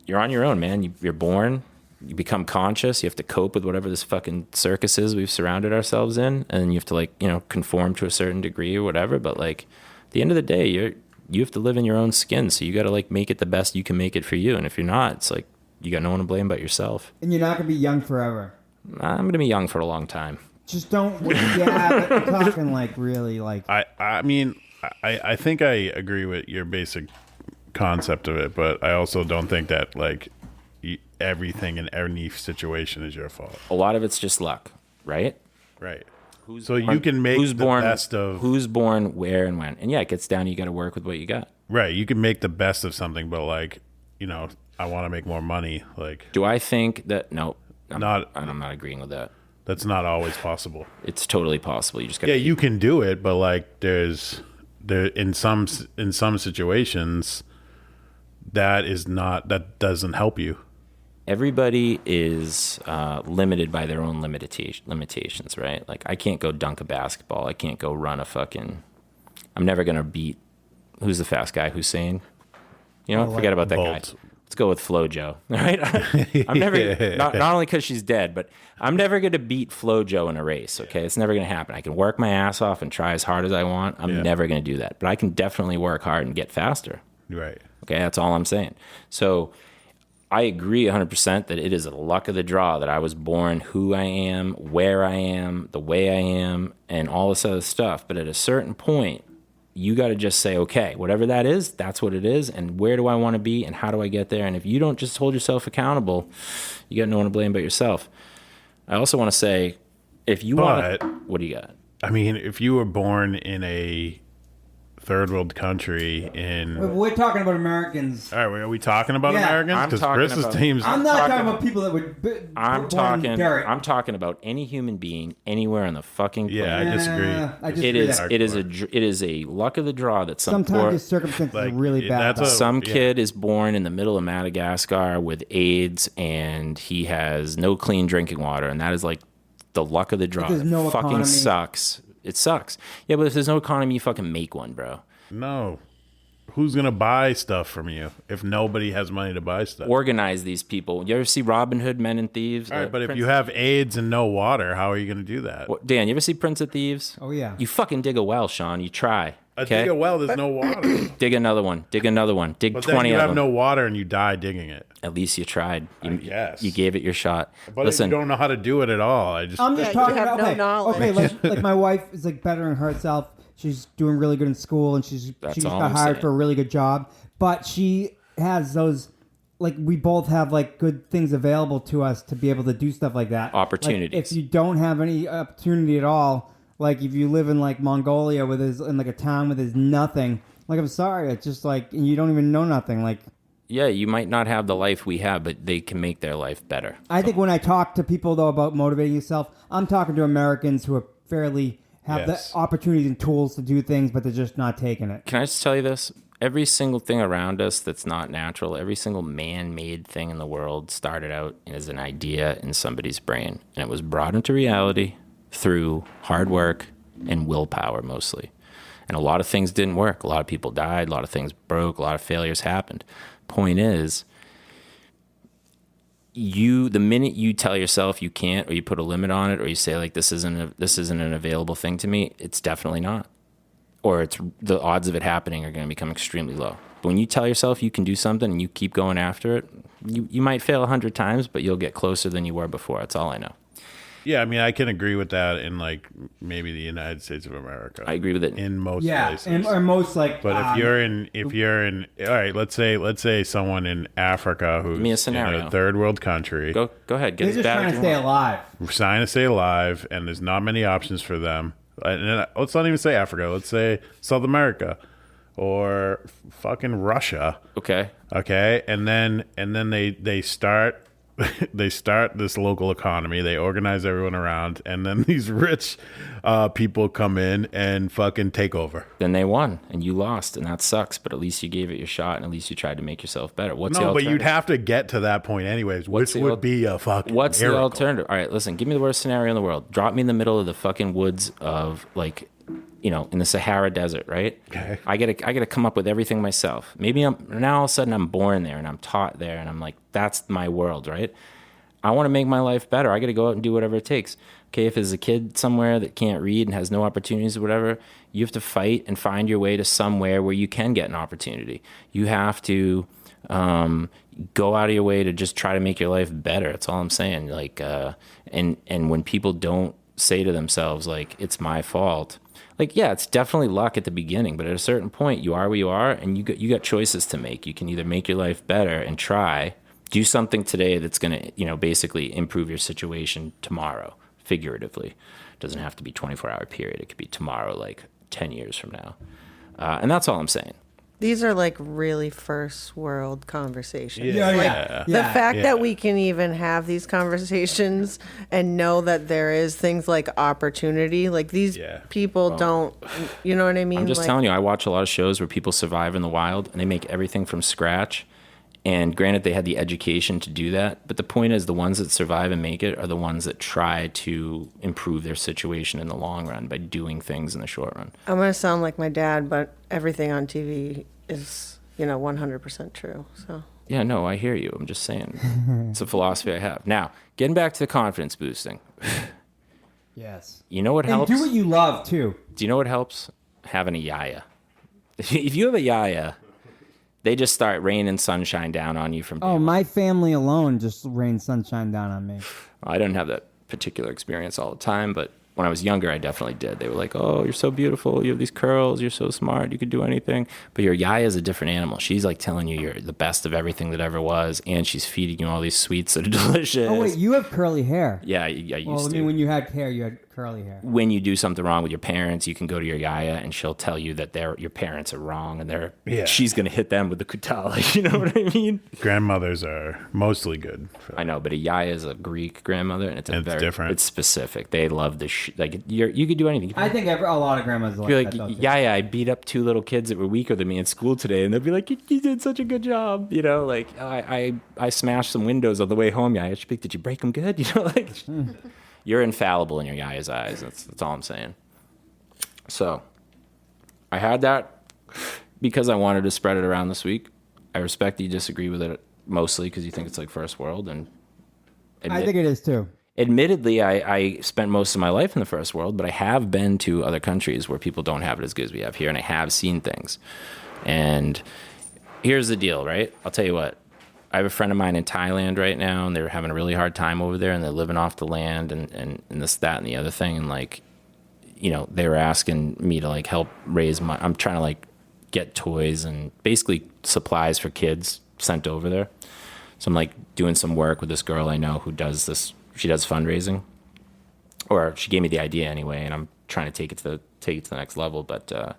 you're on your own, man. You're born, you become conscious, you have to cope with whatever this fucking circus is we've surrounded ourselves in, and you have to, like, conform to a certain degree or whatever. But, like, at the end of the day, you have to live in your own skin. So you got to like make it the best you can make it for you. And if you're not, it's like you got no one to blame but yourself. And you're not gonna be young forever. I'm going to be young for a long time. Just don't. Yeah, but I'm talking like really like. I mean, I think I agree with your basic concept of it, but I also don't think that like everything in any situation is your fault. A lot of it's just luck, right? Right. Born, you can make the best of who's born, where, and when. And yeah, it gets down to you got to work with what you got. Right. You can make the best of something, but like, I want to make more money. Like, do I think that? No, I'm not agreeing with that. That's not always possible. It's totally possible. You just got. Yeah, you can do it, but like, there in some situations, that doesn't help you. Everybody is limited by their own limitations, right? Like, I can't go dunk a basketball. I can't go run a fucking. I'm never gonna beat. Who's the fast guy? Hussein. Forget about that guy. Let's go with FloJo. All right. I'm never not only because she's dead, but I'm never gonna beat FloJo in a race. Okay, it's never gonna happen. I can work my ass off and try as hard as I want. I'm never gonna do that, but I can definitely work hard and get faster. Right. Okay, that's all I'm saying. So I agree 100% that it is a luck of the draw that I was born who I am, where I am, the way I am, and all this other stuff. But at a certain point, you got to just say, okay, whatever that is, that's what it is. And where do I want to be and how do I get there? And if you don't just hold yourself accountable, you got no one to blame but yourself. I also want to say, if you want, what do you got? I mean, if you were born in a third world country we're talking about Americans. All right, are we talking about Americans? Because Chris's team's. I'm not talking about people that would. I'm talking about any human being anywhere on the fucking planet. Yeah, I disagree. It is a luck of the draw that sometimes the circumstances are really bad. Some kid is born in the middle of Madagascar with AIDS and he has no clean drinking water, and that is like the luck of the draw. It fucking economy. Sucks. It sucks. Yeah, but if there's no economy, you fucking make one, bro. No. Who's going to buy stuff from you if nobody has money to buy stuff? Organize these people. You ever see Robin Hood, Men and Thieves? All right, but if you have AIDS and no water, how are you going to do that? Dan, you ever see Prince of Thieves? Oh, yeah. You fucking dig a well, Sean. You try. Okay? Dig a well, there's no water. Dig another one. Dig another one. Dig but 20 then you of have them. No water and you die digging it. At least you tried. Yes. You gave it your shot. But Listen, if you don't know how to do it at all, I'm just talking about no knowledge. Okay, like my wife is like bettering herself. She's doing really good in school, and she just got hired for a really good job. But she has those, like, we both have like good things available to us to be able to do stuff like that. Opportunities. Like, if you don't have any opportunity at all, like if you live in like Mongolia in like a town where there's nothing, like I'm sorry, it's just like, and you don't even know nothing, like. Yeah, you might not have the life we have, but they can make their life better. I think when I talk to people though about motivating yourself, I'm talking to Americans who are fairly. Have the opportunities and tools to do things, but they're just not taking it. Can I just tell you this? Every single thing around us that's not natural, every single man-made thing in the world started out as an idea in somebody's brain. And it was brought into reality through hard work and willpower mostly. And a lot of things didn't work. A lot of people died. A lot of things broke. A lot of failures happened. Point is, the minute you tell yourself you can't, or you put a limit on it, or you say like this isn't an available thing to me, it's definitely not. Or it's the odds of it happening are going to become extremely low. But when you tell yourself you can do something and you keep going after it, you might fail 100 times, but you'll get closer than you were before. That's all I know. Yeah, I mean, I can agree with that in like maybe the United States of America. I agree with it in most places. And most like. But if you're in, all right, let's say someone in Africa who's give me a scenario. In a third world country. Go ahead. They're just trying to stay alive. Trying to stay alive, and there's not many options for them. And let's not even say Africa. Let's say South America or fucking Russia. Okay. And then they start. They start this local economy. They organize everyone around, and then these rich people come in and fucking take over. Then they won, and you lost, and that sucks. But at least you gave it your shot, and at least you tried to make yourself better. But you'd have to get to that point anyways, which would be a fucking What's miracle. the alternative? All right, listen. Give me the worst scenario in the world. Drop me in the middle of the fucking woods of like, in the Sahara Desert, right? Okay. I gotta come up with everything myself. Maybe all of a sudden I'm born there and I'm taught there and I'm like, that's my world, right? I want to make my life better. I gotta go out and do whatever it takes. Okay, if there's a kid somewhere that can't read and has no opportunities or whatever, you have to fight and find your way to somewhere where you can get an opportunity. You have to go out of your way to just try to make your life better. That's all I'm saying. Like, and when people don't say to themselves, like, it's my fault. Like, yeah, it's definitely luck at the beginning, but at a certain point, you are where you are, and you got choices to make. You can either make your life better and do something today that's going to, basically improve your situation tomorrow, figuratively. It doesn't have to be 24-hour period. It could be tomorrow, like 10 years from now. And that's all I'm saying. These are like really first world conversations. Yeah. Like, the fact that we can even have these conversations and know that there is things like opportunity, like these people don't, you know what I mean? I'm just telling you, I watch a lot of shows where people survive in the wild and they make everything from scratch. And granted, they had the education to do that. But the point is, the ones that survive and make it are the ones that try to improve their situation in the long run by doing things in the short run. I'm going to sound like my dad, but everything on TV is, 100% true. So Yeah, no, I hear you. I'm just saying. It's a philosophy I have. Now, getting back to the confidence boosting. Yes. You know what And helps? do what you love, too. Do you know what helps? Having a yaya. If you have a yaya, they just start raining sunshine down on you from day one. My family alone just rained sunshine down on me. I didn't have that particular experience all the time, but when I was younger, I definitely did. They were like, oh, you're so beautiful. You have these curls. You're so smart. You could do anything. But your yaya is a different animal. She's like telling you you're the best of everything that ever was, and she's feeding you all these sweets that are delicious. Oh, wait, you have curly hair. Yeah, I used to. Well, I mean, when you had hair, you had curly hair. When you do something wrong with your parents, you can go to your yaya and she'll tell you that your parents are wrong and she's going to hit them with the kutal. You know what I mean? Grandmothers are mostly good. I know, but a yaya is a Greek grandmother and it's different. It's specific. They love the like you could do anything. I think a lot of grandmas like You're that. like, yaya, I beat up 2 little kids that were weaker than me in school today, and they'll be like, you did such a good job. Like I smashed some windows on the way home. Yaya, did you break them good? Like. You're infallible in your yaya's eyes. That's all I'm saying. So, I had that because I wanted to spread it around this week. I respect that you disagree with it mostly because you think it's like first world, and I think it is too. Admittedly, I spent most of my life in the first world, but I have been to other countries where people don't have it as good as we have here, and I have seen things. And here's the deal, right? I'll tell you what. I have a friend of mine in Thailand right now, and they're having a really hard time over there, and they're living off the land and this, that, and the other thing. And like, they were asking me to like help raise I'm trying to like get toys and basically supplies for kids sent over there. So I'm like doing some work with this girl I know who does this. She does fundraising, or she gave me the idea anyway, and I'm trying to take it to the next level. But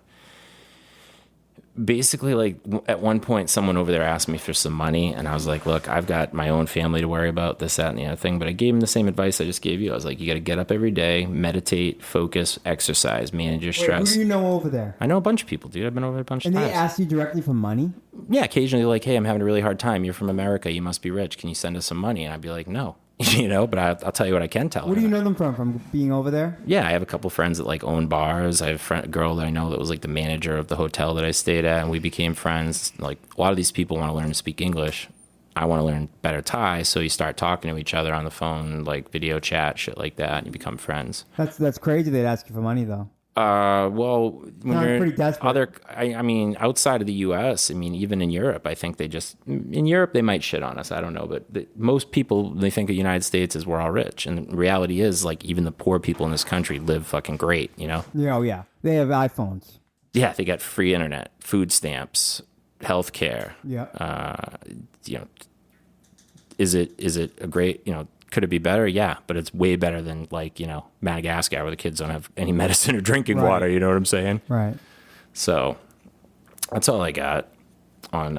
basically, like at one point, someone over there asked me for some money, and I was like, "Look, I've got my own family to worry about, this, that, and the other thing." But I gave him the same advice I just gave you. I was like, "You got to get up every day, meditate, focus, exercise, manage your stress." Who do you know over there? I know a bunch of people, dude. I've been over there a bunch of times. And they ask you directly for money? Yeah, occasionally, like, "Hey, I'm having a really hard time. You're from America. You must be rich. Can you send us some money?" And I'd be like, "No." But I'll tell you what I can tell. Where do you know them from? From being over there? Yeah, I have a couple friends that like own bars. I have a girl that I know that was like the manager of the hotel that I stayed at, and we became friends. Like a lot of these people want to learn to speak English. I want to learn better Thai, so you start talking to each other on the phone, like video chat, shit like that, and you become friends. That's crazy. They'd ask you for money though. Well, when No, you're pretty desperate. I mean, outside of the U.S., I mean, even in Europe, I think in Europe they might shit on us. I don't know, but most people, they think the United States is we're all rich, and the reality is, like, even the poor people in this country live fucking great, Yeah, oh yeah, they have iPhones. Yeah, they got free internet, food stamps, health care. Yeah. Is it a great, could it be better? Yeah, but it's way better than like, Madagascar where the kids don't have any medicine or drinking water, you know what I'm saying? Right. So that's all I got on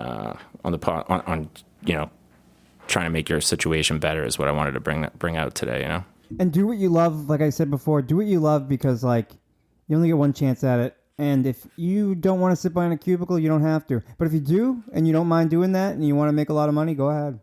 trying to make your situation better is what I wanted to bring out today, And do what you love, like I said before, do what you love because like you only get one chance at it. And if you don't want to sit behind a cubicle, you don't have to. But if you do and you don't mind doing that and you want to make a lot of money, go ahead.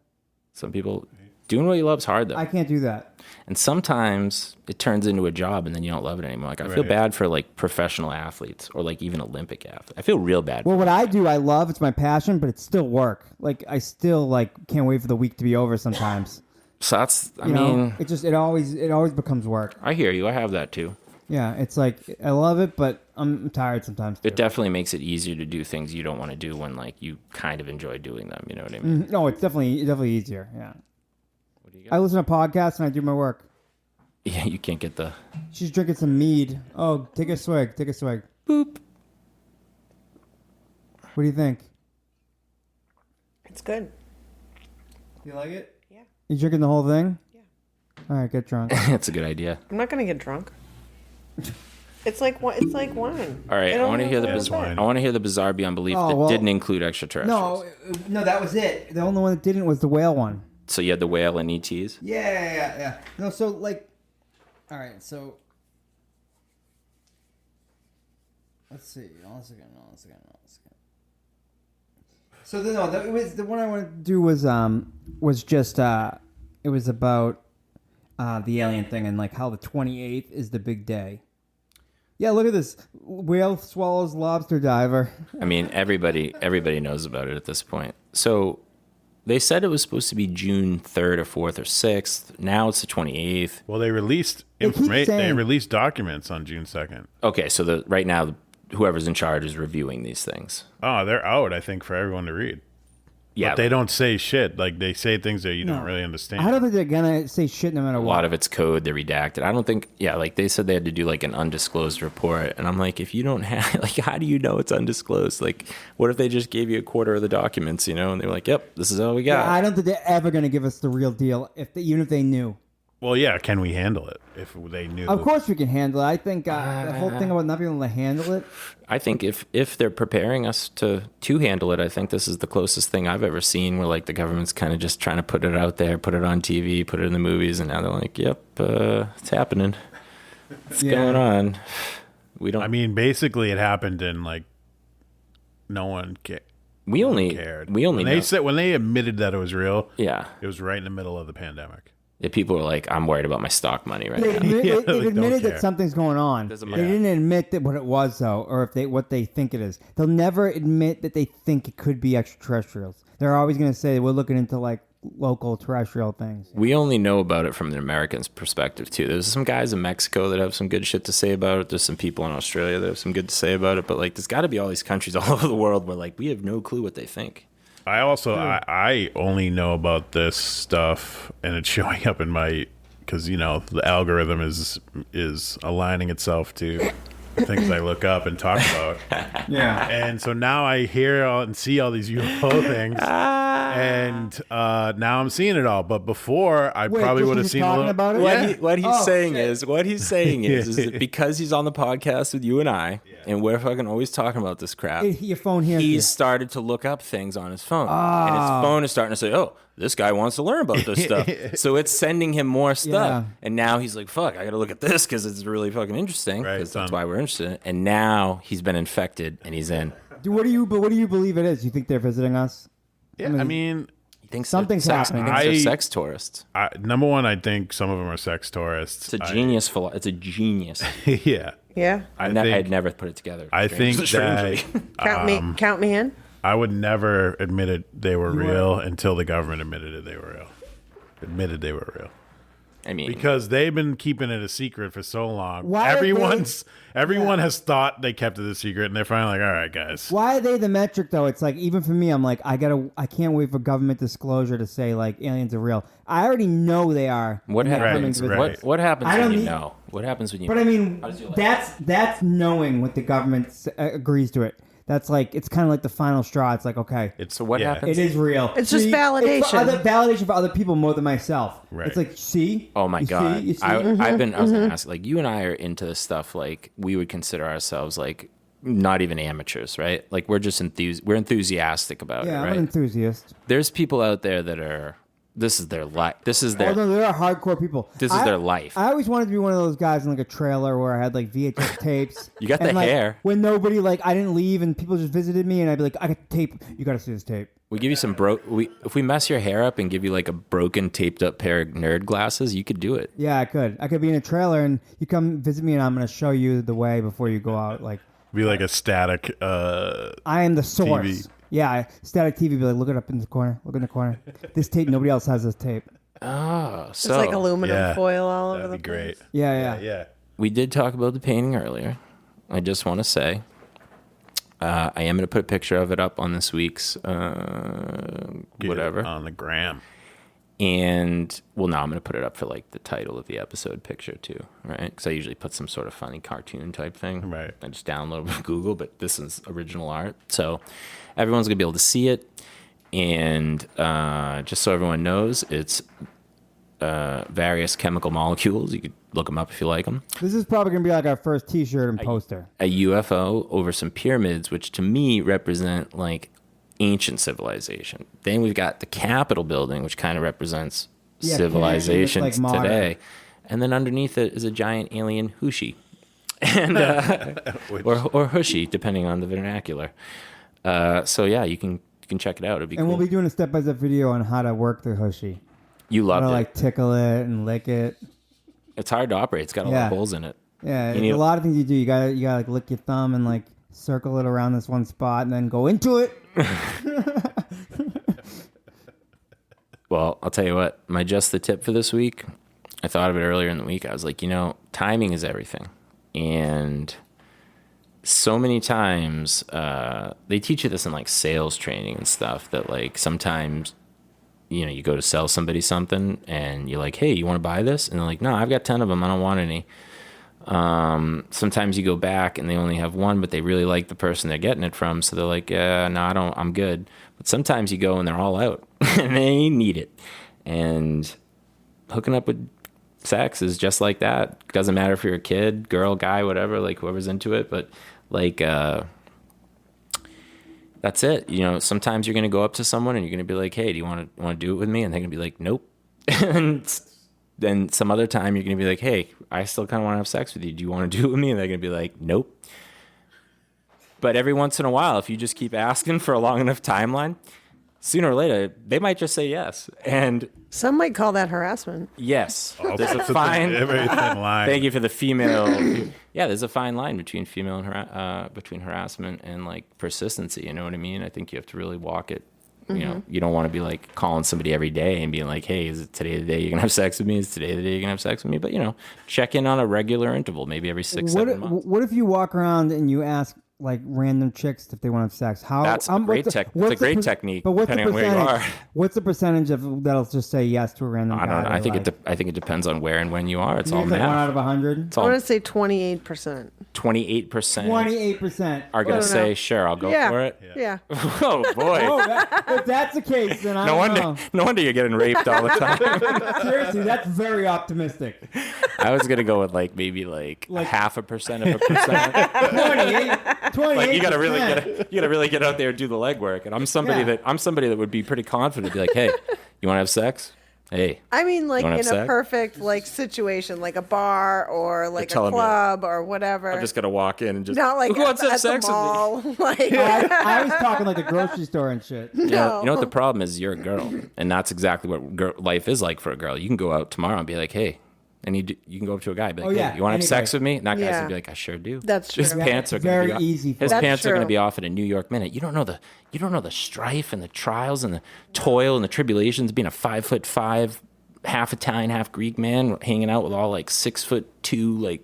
Some people doing what you love is hard though. I can't do that. And sometimes it turns into a job and then you don't love it anymore. Like I feel bad for like professional athletes or like even Olympic athletes. I feel real bad. Well, what I do, I love. It's my passion, but it's still work. Like I still like can't wait for the week to be over sometimes. So that's, I You know, mean, it always becomes work. I hear you. I have that too. Yeah, it's like I love it, but I'm tired sometimes. Too. It definitely makes it easier to do things you don't want to do when like you kind of enjoy doing them. You know what I mean? No, it's definitely easier. Yeah. What do you I got? listen to podcasts and I do my work. Yeah, you can't get the She's drinking some mead. Oh, take a swig. Take a swig. boop. What do you think? It's good. You like it? Yeah. You drinking the whole thing? Yeah. All right, get drunk. That's a good idea. I'm not gonna get drunk. It's like wine. All right, It I want to only hear the has bizarre. wine. I want to hear the bizarre beyond belief Oh, that well- didn't include extraterrestrials. No, that was it. The only one that didn't was the whale one. So you had the whale and ETs. Yeah. No, so like, all right, so let's see. Let's again. So it was the one I wanted to do was just it was about the alien thing and like how the 28th is the big day. Yeah, look at this. Whale swallows lobster diver. I mean, everybody knows about it at this point. So they said it was supposed to be June 3rd or 4th or 6th. Now it's the 28th. Well, they released information. They released documents on June 2nd. Okay, so right now, whoever's in charge is reviewing these things. Oh, they're out, I think, for everyone to read. Yeah, But they don't say shit. Like, they say things that you don't really understand. I don't think they're gonna say shit no matter a what. lot of it's code. They're redacted. I don't think. Yeah, like they said they had to do like an undisclosed report, and I'm like, if you don't have, like, how do you know it's undisclosed? Like, what if they just gave you a quarter of the documents, you know, and they were like, yep, this is all we got. Yeah, I don't think they're ever gonna give us the real deal even if they knew. Well, yeah, can we handle it if they knew? Of course we can handle it. I think the whole thing about not being able to handle it. I think if they're preparing us to handle it, I think this is the closest thing I've ever seen where like the government's kind of just trying to put it out there, put it on TV, put it in the movies, and now they're like, yep, it's happening. What's going on? We don't. I mean, basically, it happened in like no one cared. We only cared. when they admitted that it was real. Yeah, it was right in the middle of the pandemic. Yeah, people are like, I'm worried about my stock money right now. They've admitted that something's going on. They didn't admit that what it was though, or what they think it is. They'll never admit that they think it could be extraterrestrials. They're always going to say we're looking into like local terrestrial things. We only know about it from the American's perspective too. There's some guys in Mexico that have some good shit to say about it. There's some people in Australia that have some good to say about it. But like, there's got to be all these countries all over the world where like we have no clue what they think. I also I only know about this stuff, and it's showing up in my because you know the algorithm is aligning itself to things I look up and talk about. Yeah, and so now I hear and see all these UFO things, and now I'm seeing it all. But before, I probably would have seen a little. About it? What he's saying is that because he's on the podcast with you and I, and we're fucking always talking about this crap. Your phone hears He's you. started to look up things on his phone, and his phone is starting to say, "Oh, this guy wants to learn about this stuff." So it's sending him more stuff, and now he's like, "Fuck, I got to look at this because it's really fucking interesting." Because that's why we're interested in it. And now he's been infected, and he's in. What do you believe it is? You think they're visiting us? Yeah, I mean You think something's happening. I think they're sex tourists. Number one, I think some of them are sex tourists. It's a genius. It's a genius. Yeah. Yeah. I'd never put it together. I think that Count me in. I would never admit it they were real until the government admitted they were real. I mean, because they've been keeping it a secret for so long. Why Everyone has thought they kept it a secret, and they're finally like, "All right, guys." Why are they the metric though? It's like even for me, I'm like, I can't wait for government disclosure to say like aliens are real. I already know they are. What happens? Right. What happens when you know? What happens when you? But I mean, that's knowing what the government agrees to it. That's like it's kind of like the final straw. It's like okay, So what happens? It is real. It's just validation. It's validation for other people more than myself. Right. It's like see. Oh my god! You see? I was gonna ask, like, you and I are into this stuff. Like, we would consider ourselves like not even amateurs, right? Like, we're just we're enthusiastic about it, Yeah, right? I'm an enthusiast. There's people out there that are. This is their life. This is their. Oh, no, there are hardcore people. This is their life. I always wanted to be one of those guys in like a trailer where I had like VHS tapes. You got and, the like, hair. When nobody I didn't leave and people just visited me and I'd be like, I got the tape. You got to see this tape. We give you some if we mess your hair up and give you like a broken taped up pair of nerd glasses, you could do it. Yeah, I could. I could be in a trailer and you come visit me and I'm going to show you the way before you go out. Like Be like a static. I am the source. TV. Yeah, static TV. Be like, look it up in the corner. Look in the corner. This tape. Nobody else has this tape. Oh, It's so like aluminum Yeah. foil all over That'd the be great. place. Yeah. we did talk about the painting earlier. I just want to say, I am going to put a picture of it up on this week's Get whatever. it on the gram. And well, now I'm going to put it up for like the title of the episode picture too, right? Because I usually put some sort of funny cartoon type thing. Right. I just download it from Google, but this is original art, so everyone's going to be able to see it. And just so everyone knows, it's various chemical molecules. You could look them up if you like them. This is probably gonna be like our first T-shirt and poster. A UFO over some pyramids, which to me represent like ancient civilization. Then we've got the Capitol building, which kind of represents Yeah, civilization like modern. today. And then underneath it is a giant alien Hushi. And or Hushi, depending on the vernacular. So yeah, you can check it out. It'd be And cool. we'll be doing a step-by-step video on how to work the Hushy. You How loved to it. like tickle it and lick it. It's hard to operate. It's got a lot of holes in it. Yeah, You there's need a lot of things you do. You gotta like lick your thumb and like circle it around this one spot and then go into it. Well, I'll tell you what, my just the tip for this week, I thought of it earlier in the week. I was like, timing is everything. And so many times, they teach you this in like sales training and stuff, that like sometimes, you go to sell somebody something and you're like, hey, you want to buy this? And they're like, no, I've got 10 of them. I don't want any. Sometimes you go back and they only have one, but they really like the person they're getting it from. So they're like, no, I don't, I'm good. But sometimes you go and they're all out and they need it. And hooking up with sex is just like that. Doesn't matter if you're a kid, girl, guy, whatever, like whoever's into it. But like, that's it. Sometimes you're going to go up to someone and you're going to be like, hey, do you want to do it with me? And they're going to be like, nope. And then some other time you're going to be like, hey, I still kind of want to have sex with you. Do you want to do it with me? And they're going to be like, nope. But every once in a while, if you just keep asking for a long enough timeline, sooner or later, they might just say yes. And some might call that harassment. Yes. There's a fine line. Thank you for the female. Yeah, there's a fine line between female and between harassment and like persistency. You know what I mean? I think you have to really walk it. You don't want to be like calling somebody every day and being like, hey, is it today the day you're going to have sex with me? Is today the day you're going to have sex with me? But, check in on a regular interval, maybe every 6-7 months. What if you walk around and you ask like random chicks if they want to have sex? That's a great technique, but what's depending on where you are. What's the percentage of that'll just say yes to a random guy? I don't know. I think it depends on where and when you are. It's all like math. 1 out of 100? I want to say 28%. 28%. 28% are going to say, sure, I'll go for it. Yeah. Oh, boy. If that's the case, then I don't know. No wonder you're getting raped all the time. Seriously, that's very optimistic. I was going to go with maybe 0.5% of a percent. 28. You got to really get out there and do the legwork. And I'm somebody that would be pretty confident to be like, hey, you want to have sex? Hey. I mean, like in a sex? perfect situation, like a bar or like a telling me club or whatever. I'm just going to walk in and just, not like who wants to have at sex the mall. with me? Like, I was talking like a grocery store and shit. no. You know what the problem is? You're a girl. And that's exactly what life is like for a girl. You can go out tomorrow and be like, hey, you can go up to a guy and be like, hey, you want to have sex with me? And that guy's going to be like, I sure do. That's true. His pants are very going to be easy. His pants are going to be off in a New York minute. You don't know the strife and the trials and the toil and the tribulations being a 5'5", half Italian, half Greek man hanging out with all 6'2",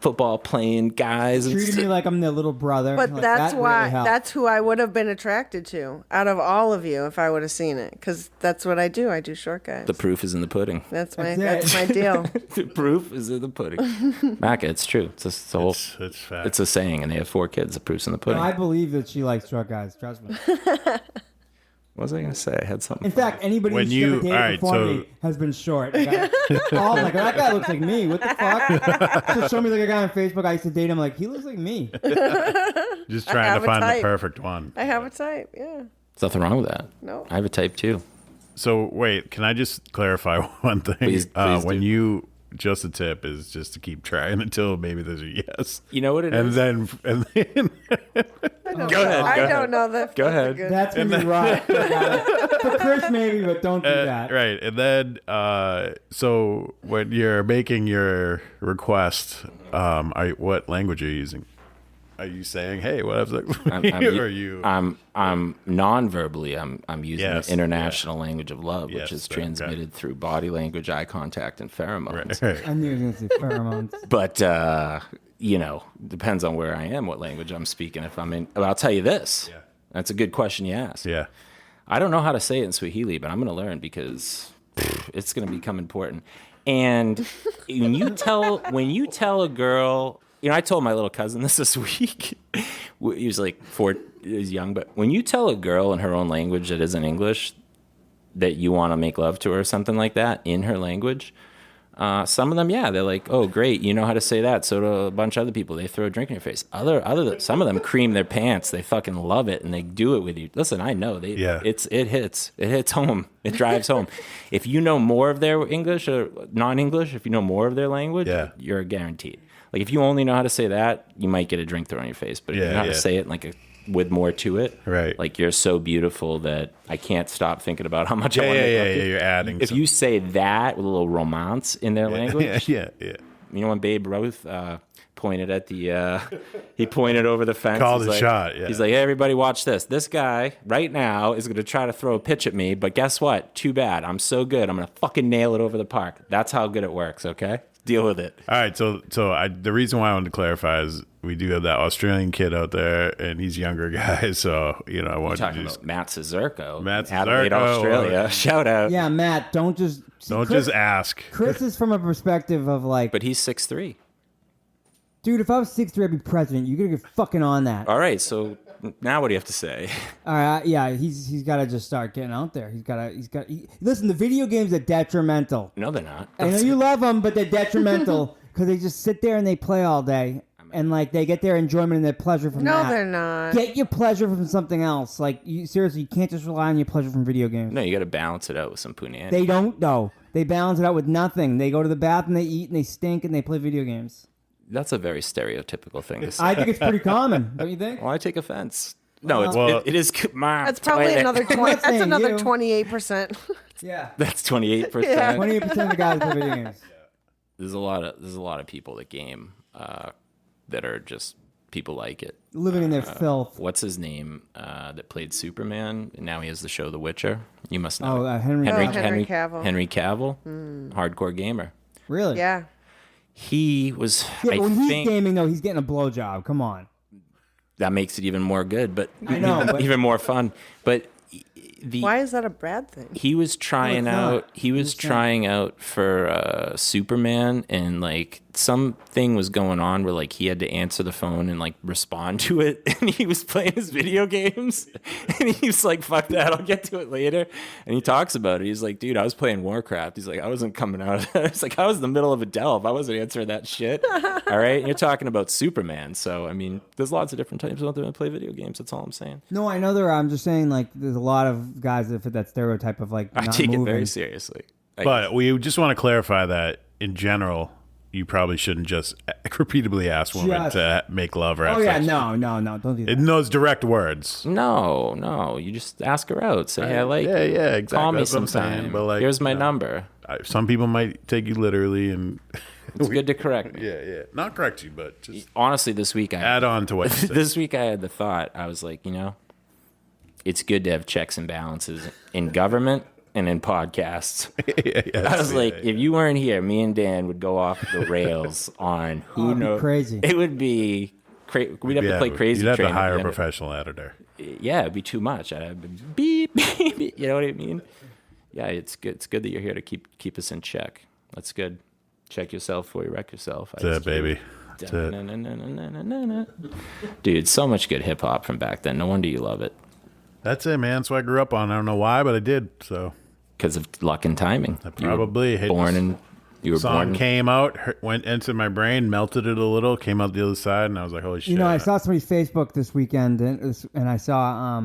football playing guys. Treating me like I'm their little brother. But that's why really that's who I would have been attracted to out of all of you if I would have seen it, because that's what I do. I do short guys. The proof is in the pudding. That's my deal. The proof is in the pudding. Macca, it's true. It's a whole. It's fact. It's a saying, and they have 4 kids. The proof's in the pudding. I believe that she likes short guys. Trust me. What was I going to say? I had something. In fact, anybody who's ever dated before me has been short. Okay? Oh, like, that guy looks like me. What the fuck? Just show me like a guy on Facebook. I used to date him. Like, he looks like me. Just trying to find the type. perfect one. I have a type. Yeah. There's nothing wrong with that. No. I have a type too. So wait, can I just clarify one thing? Please when do. you just a tip is just to keep trying until maybe there's a yes. You know what it and is? Then Go ahead. I don't know that. Go ahead. That's going to be right. For Chris, maybe, but don't do that. Right. And then, so when you're making your request, what language are you using? Are you saying, "Hey, what up?" I'm, or are you? I'm non-verbally. I'm using Yes, the international language of love, Yes, which is okay. transmitted through body language, eye contact, and pheromones. Right. I knew you were going to say pheromones. But depends on where I am, what language I'm speaking. If I'm in, well, I'll tell you this. Yeah. That's a good question you asked. Yeah. I don't know how to say it in Swahili, but I'm going to learn because it's going to become important. And when you tell a girl, I told my little cousin this week. He was like 4, he was young, but when you tell a girl in her own language that isn't English that you want to make love to her or something like that in her language, some of them, they're like, oh, great, you know how to say that. So do a bunch of other people. They throw a drink in your face. Some of them cream their pants. They fucking love it, and they do it with you. Listen, I know. It hits home. It drives home. If you know more of their English or non-English, if you know more of their language, you're guaranteed. Like, if you only know how to say that, you might get a drink thrown in your face. But if you know how to say it with more to it, right? Like, you're so beautiful that I can't stop thinking about how much I want to make love to you. You're adding. If you say that with a little romance in their language, yeah. You know, when Babe Ruth pointed at he pointed over the fence. Called a shot. Yeah. He's like, hey, everybody, watch this. This guy right now is going to try to throw a pitch at me, but guess what? Too bad. I'm so good. I'm going to fucking nail it over the park. That's how good it works. Okay. Deal with it. All right, so the reason why I wanted to clarify is we do have that Australian kid out there, and he's a younger guy. So I wanted to about Matt Cizurko, Matt Adelaide, Cizurko, Australia. Shout out. Yeah, Matt, don't just ask. Chris is from a perspective of like, but he's 6'3". Dude, if I was 6'3", I'd be president. You gotta get fucking on that. All right, so now what do you have to say? All right, yeah, he's got to just start getting out there. Listen, the video games are detrimental. No, they're not. I know you love them, but they're detrimental because they just sit there and they play all day, and like they get their enjoyment and their pleasure from that. No, they're not. Get your pleasure from something else. Like, seriously, you can't just rely on your pleasure from video games. No, you got to balance it out with some punani. They don't, though. They balance it out with nothing. They go to the bathroom, they eat, and they stink, and they play video games. That's a very stereotypical thing to say. I think it's pretty common, don't you think? Well, I take offense. No, it is. That's probably another 20. That's another 28%. Yeah, that's 28%. 28% of the guys play video games. There's a lot of people that game that are just people like it, living in their filth. What's his name that played Superman? And now he has the show The Witcher. You must know. Henry Cavill. Henry Cavill, hardcore gamer. Really? Yeah. He was. Yeah, but when he's gaming, though, he's getting a blowjob. Come on. That makes it even more good, but I know, but even more fun. But why is that a bad thing? He was trying out. He was trying out for Superman, and like something was going on where like he had to answer the phone and like respond to it, and he was playing his video games, and he was like, "Fuck that, I'll get to it later." And he talks about it. He's like, "Dude, I was playing Warcraft." He's like, "I wasn't coming out of that." It's like I was in the middle of a delve. I wasn't answering that shit. All right, and you're talking about Superman, so I mean, there's lots of different types out there that play video games. That's all I'm saying. No, I know there are. I'm just saying, like, there's a lot of guys that fit that stereotype of like. I take it very seriously. But we just want to clarify that in general, you probably shouldn't just repeatedly ask women to make love or have sex. No, don't do that. In those direct words. No, you just ask her out. Say, hey, I like. Yeah, exactly. Call me That's what I'm sometime. saying, but like, here's my number. Some people might take you literally, and it's good to correct me. Yeah, not correct you, but just honestly, this week I add on to what you said. This week I had the thought. I was like, it's good to have checks and balances in government and in podcasts. I was like, if you weren't here, me and Dan would go off the rails on who knows. Crazy. It would be crazy. We'd have to play crazy. You'd have train to hire a professional editor. Yeah, it'd be too much. I'd have beep, beep. You know what I mean? Yeah, it's good. It's good that you're here to keep us in check. That's good. Check yourself before you wreck yourself. That's it, baby. Dude, so much good hip hop from back then. No wonder you love it. That's it, man. That's what I grew up on. I don't know why, but I did. So because of luck and timing. You were born. Came out, went into my brain, melted it a little, came out the other side, and I was like, "Holy shit!" I saw somebody's Facebook this weekend, and I saw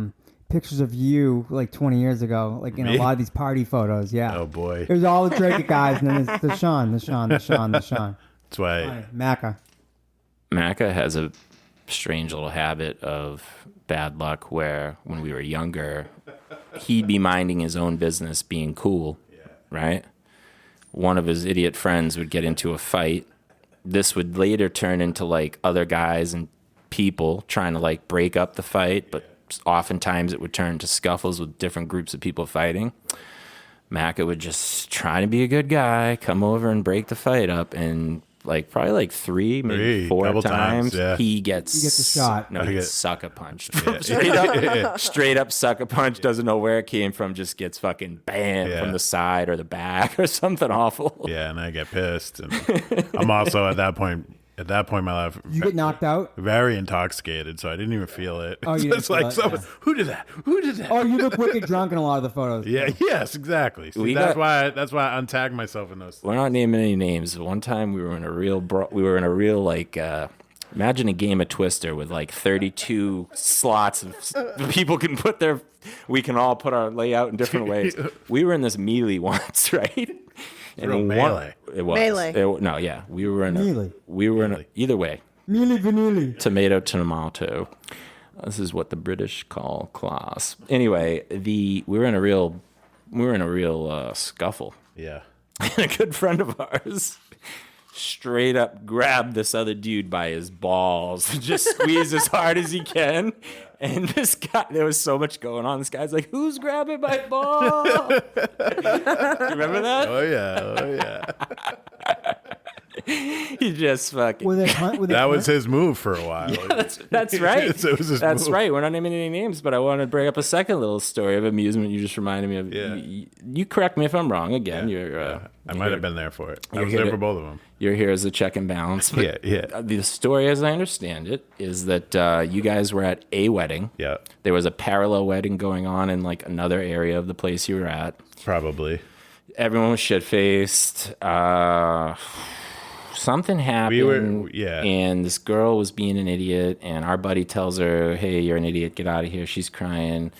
pictures of you like 20 years ago, like in a lot of these party photos. Yeah. Oh boy. There's all the Drake guys, and then there's the Sean. That's why. Macca has a strange little habit of bad luck where when we were younger, he'd be minding his own business being cool, right? One of his idiot friends would get into a fight. This would later turn into like other guys and people trying to like break up the fight, but oftentimes it would turn to scuffles with different groups of people fighting. Macca would just try to be a good guy, come over and break the fight up, and like probably like maybe four times, he gets a shot. No, he gets sucker punched. Straight up sucker punch. Doesn't know where it came from. Just gets fucking bam from the side or the back or something awful. Yeah, and I get pissed. And I'm also at that point in my life, you get knocked out, very intoxicated, so I didn't even feel it. Oh, you it's like someone, who did that? Who did that? Oh, you look wicked drunk in a lot of the photos. Yeah, yes, exactly. See, that's why I untag myself in those. We're not naming any names. One time we were in a real like. Imagine a game of Twister with like 32 slots of people can put their. We can all put our layout in different ways. We were in this melee once, right? And melee. It was melee. No, yeah, we were in melee. Either way. Melee vanilli. Tomato. This is what the British call class. Anyway, we were in a real scuffle. Yeah. And a good friend of ours straight up grabbed this other dude by his balls and just squeezed as hard as he can. And this guy, there was so much going on. This guy's like, "Who's grabbing my ball?" You remember that? Oh yeah. He just fucking. That was his move for a while. Yeah, that's right. It was his that's move. right. We're not naming any names, but I want to bring up a second little story of amusement. You just reminded me of. Yeah. You correct me if I'm wrong. Again, I might have been there for it. I was there for both of them. You're here as a check and balance. But the story, as I understand it, is that you guys were at a wedding. Yeah. There was a parallel wedding going on in like another area of the place you were at. Probably. Everyone was shit-faced. Something happened, and this girl was being an idiot, and our buddy tells her, "Hey, you're an idiot, get out of here." She's crying.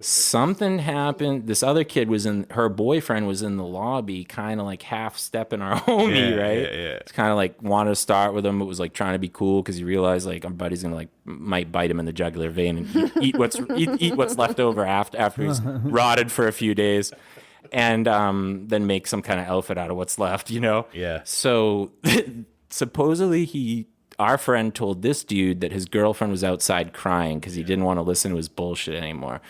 Something happened. This other kid her boyfriend was in the lobby, kind of like half-stepping our homie, right? Yeah. It's kind of like wanted to start with him, but was like trying to be cool because he realized like our buddy's gonna like might bite him in the jugular vein and eat what's left over after he's rotted for a few days. And then make some kind of outfit out of what's left, you know? Yeah. So supposedly our friend told this dude that his girlfriend was outside crying because he didn't want to listen to his bullshit anymore.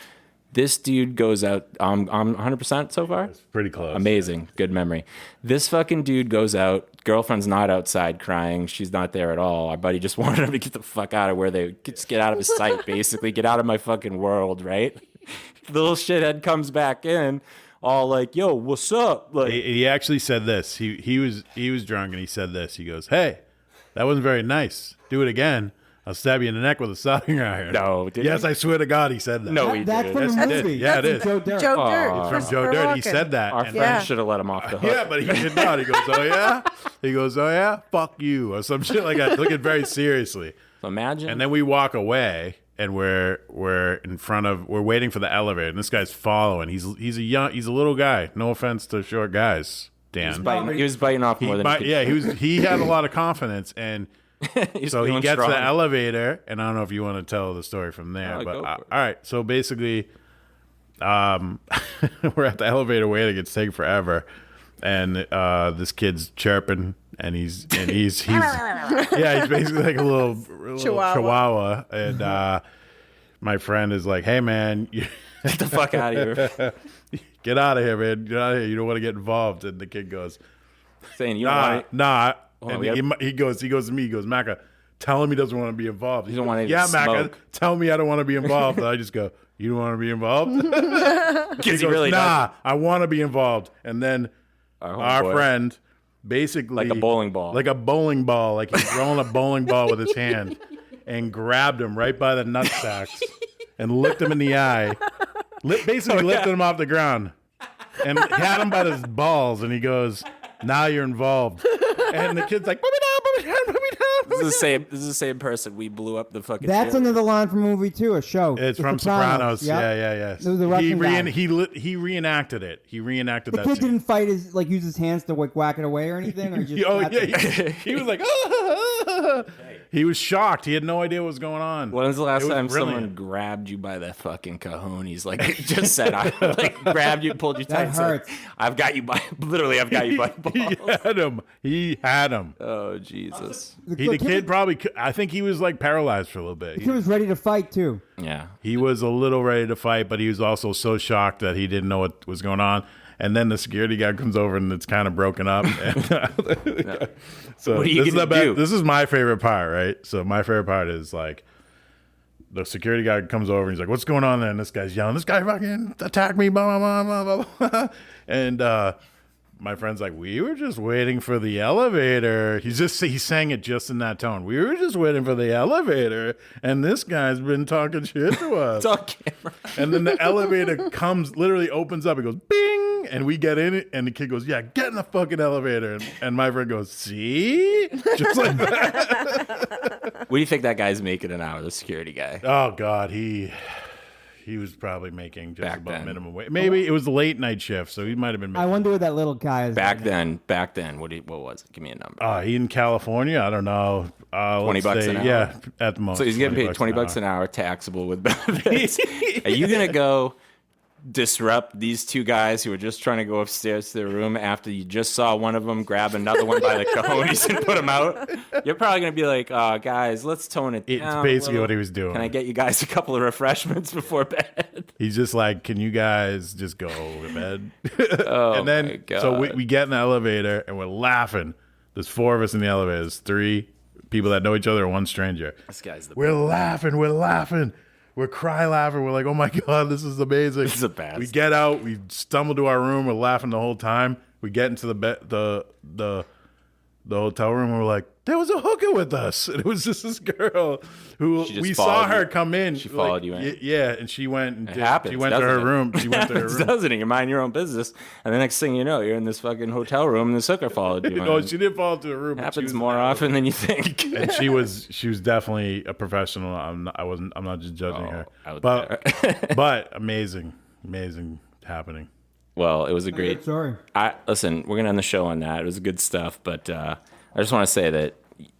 This dude goes out. I'm 100% so far? It's pretty close. Amazing. Good memory. This fucking dude goes out. Girlfriend's not outside crying. She's not there at all. Our buddy just wanted him to get the fuck out of just get out of his sight, basically. Get out of my fucking world, right? The little shithead comes back in. All like, "Yo, what's up?" Like, he actually said this. He was drunk and he said this. He goes, "Hey, that wasn't very nice. Do it again. I'll stab you in the neck with a soldering iron." No, yes, I swear to God, he said that. No, he That's didn't. from the movie. Yeah, it is. Joe Dirt. Joe Dirt. It's from Joe Dirt. He said that. Our friend should have let him off the hook. Yeah, but he did not. He goes, "Oh yeah." He goes, "Oh yeah, fuck you," or some shit like that. Took it very seriously. So imagine. And then we walk away. And we're waiting for the elevator, and this guy's following. He's a little guy. No offense to short guys, Dan. He was biting off more than he had a lot of confidence, and so he gets strong. the elevator. And I don't know if you want to tell the story from there, but all right. So basically, we're at the elevator waiting. It's taking forever, and this kid's chirping. And he's basically like a little chihuahua. And my friend is like, "Hey man, get the fuck out of here. Get out of here, man. Get out of here. You don't want to get involved." And the kid goes, "Saying you don't want it?" Nah. And he goes to me. He goes, "Macca, tell him he doesn't want to be involved." You don't want to Macca, tell me I don't want to be involved." And I just go, "You don't want to be involved?" Because he really does. I want to be involved. And then our friend. Basically, like a bowling ball. Like he's throwing a bowling ball with his hand, and grabbed him right by the nutsacks and looked him in the eye. Lifted him off the ground and had him by his balls. And he goes, "Now you're involved." And the kid's like, "Put me down. This is the same person. We blew up the fucking. That's shit. another line from a movie too, a show. It's from Sopranos. Yep. Yeah. There was a Russian guy. He reenacted it. He reenacted the that. Kid scene. didn't fight use his hands to whack it away or anything, or just. He was like, He was shocked. He had no idea what was going on. When was the last time brilliant. someone grabbed you by the fucking cojones? Like, just said, like, grabbed you, pulled you tight. That hurts. Said, I've got you by the balls. He had him. Oh, Jesus. The kid probably, I think he was like paralyzed for a little bit. He was ready to fight too. Yeah. He was a little ready to fight, but he was also so shocked that he didn't know what was going on. And then the security guy comes over and it's kind of broken up. So what are you gonna do? This is my favorite part, right? So my favorite part is like the security guy comes over and he's like, "What's going on there?" And this guy's yelling, "This guy fucking attacked me!" Blah blah blah blah blah. And my friend's like, "We were just waiting for the elevator." He's saying it just in that tone. "We were just waiting for the elevator, and this guy's been talking shit to us." It's on camera. And then the elevator literally opens up. It goes bing, and we get in it. And the kid goes, "Yeah, get in the fucking elevator." And my friend goes, "See?" Just like that. What do you think that guy's making an hour, the security guy? Oh God, he was probably making just Back about then. minimum wage. Maybe it was the late night shift, so he might have been making. I wonder what that little guy is. Back then, what was it? Give me a number. He in California? I don't know. $20 an hour? Yeah, at the most. So he's getting paid $20 an hour, taxable with benefits. Are you going to go disrupt these two guys who were just trying to go upstairs to their room after you just saw one of them grab another one by the cojones and put him out? You're probably going to be like, guys, let's tone it down. It's basically what he was doing. Can I get you guys a couple of refreshments before bed? He's just like, "Can you guys just go to bed?" Oh, and then, my God. so we get in the elevator and we're laughing. There's 4 of us in the elevator. There's 3 people that know each other and 1 stranger. This guy's the We're laughing. We're cry laughing. We're like, "Oh my God, this is amazing." This is the best. We get out. We stumble to our room. We're laughing the whole time. We get into the hotel room. And we're like, "There was a hooker with us." And it was just this girl who She just we saw followed her you. come in. She followed you in. Yeah, and she went and It happens, she went to her doesn't it? room. She went to her room. Doesn't it? You mind your own business, and the next thing you know, you're in this fucking hotel room, and the sucker followed you. No, in. she didn't fall to the room. but she Happens was more in that often than you think. room. And she was definitely a professional. I'm not just judging her. out But amazing happening. Well, it was a great. Sorry. Listen, we're gonna end the show on that. It was good stuff, but I just want to say that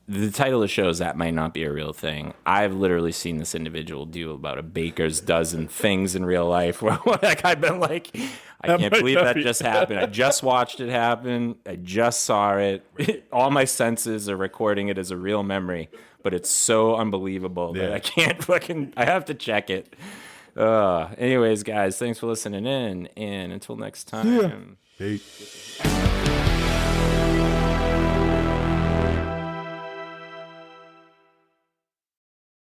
the title of the show is "That Might Not Be a Real Thing." I've literally seen this individual do about a baker's dozen things in real life. Where like I've been like, I can't believe that just happened. I just watched it happen. I just saw it. All my senses are recording it as a real memory, but it's so unbelievable that I can't fucking. I have to check it. Anyways, guys, thanks for listening in, and until next time. Peace.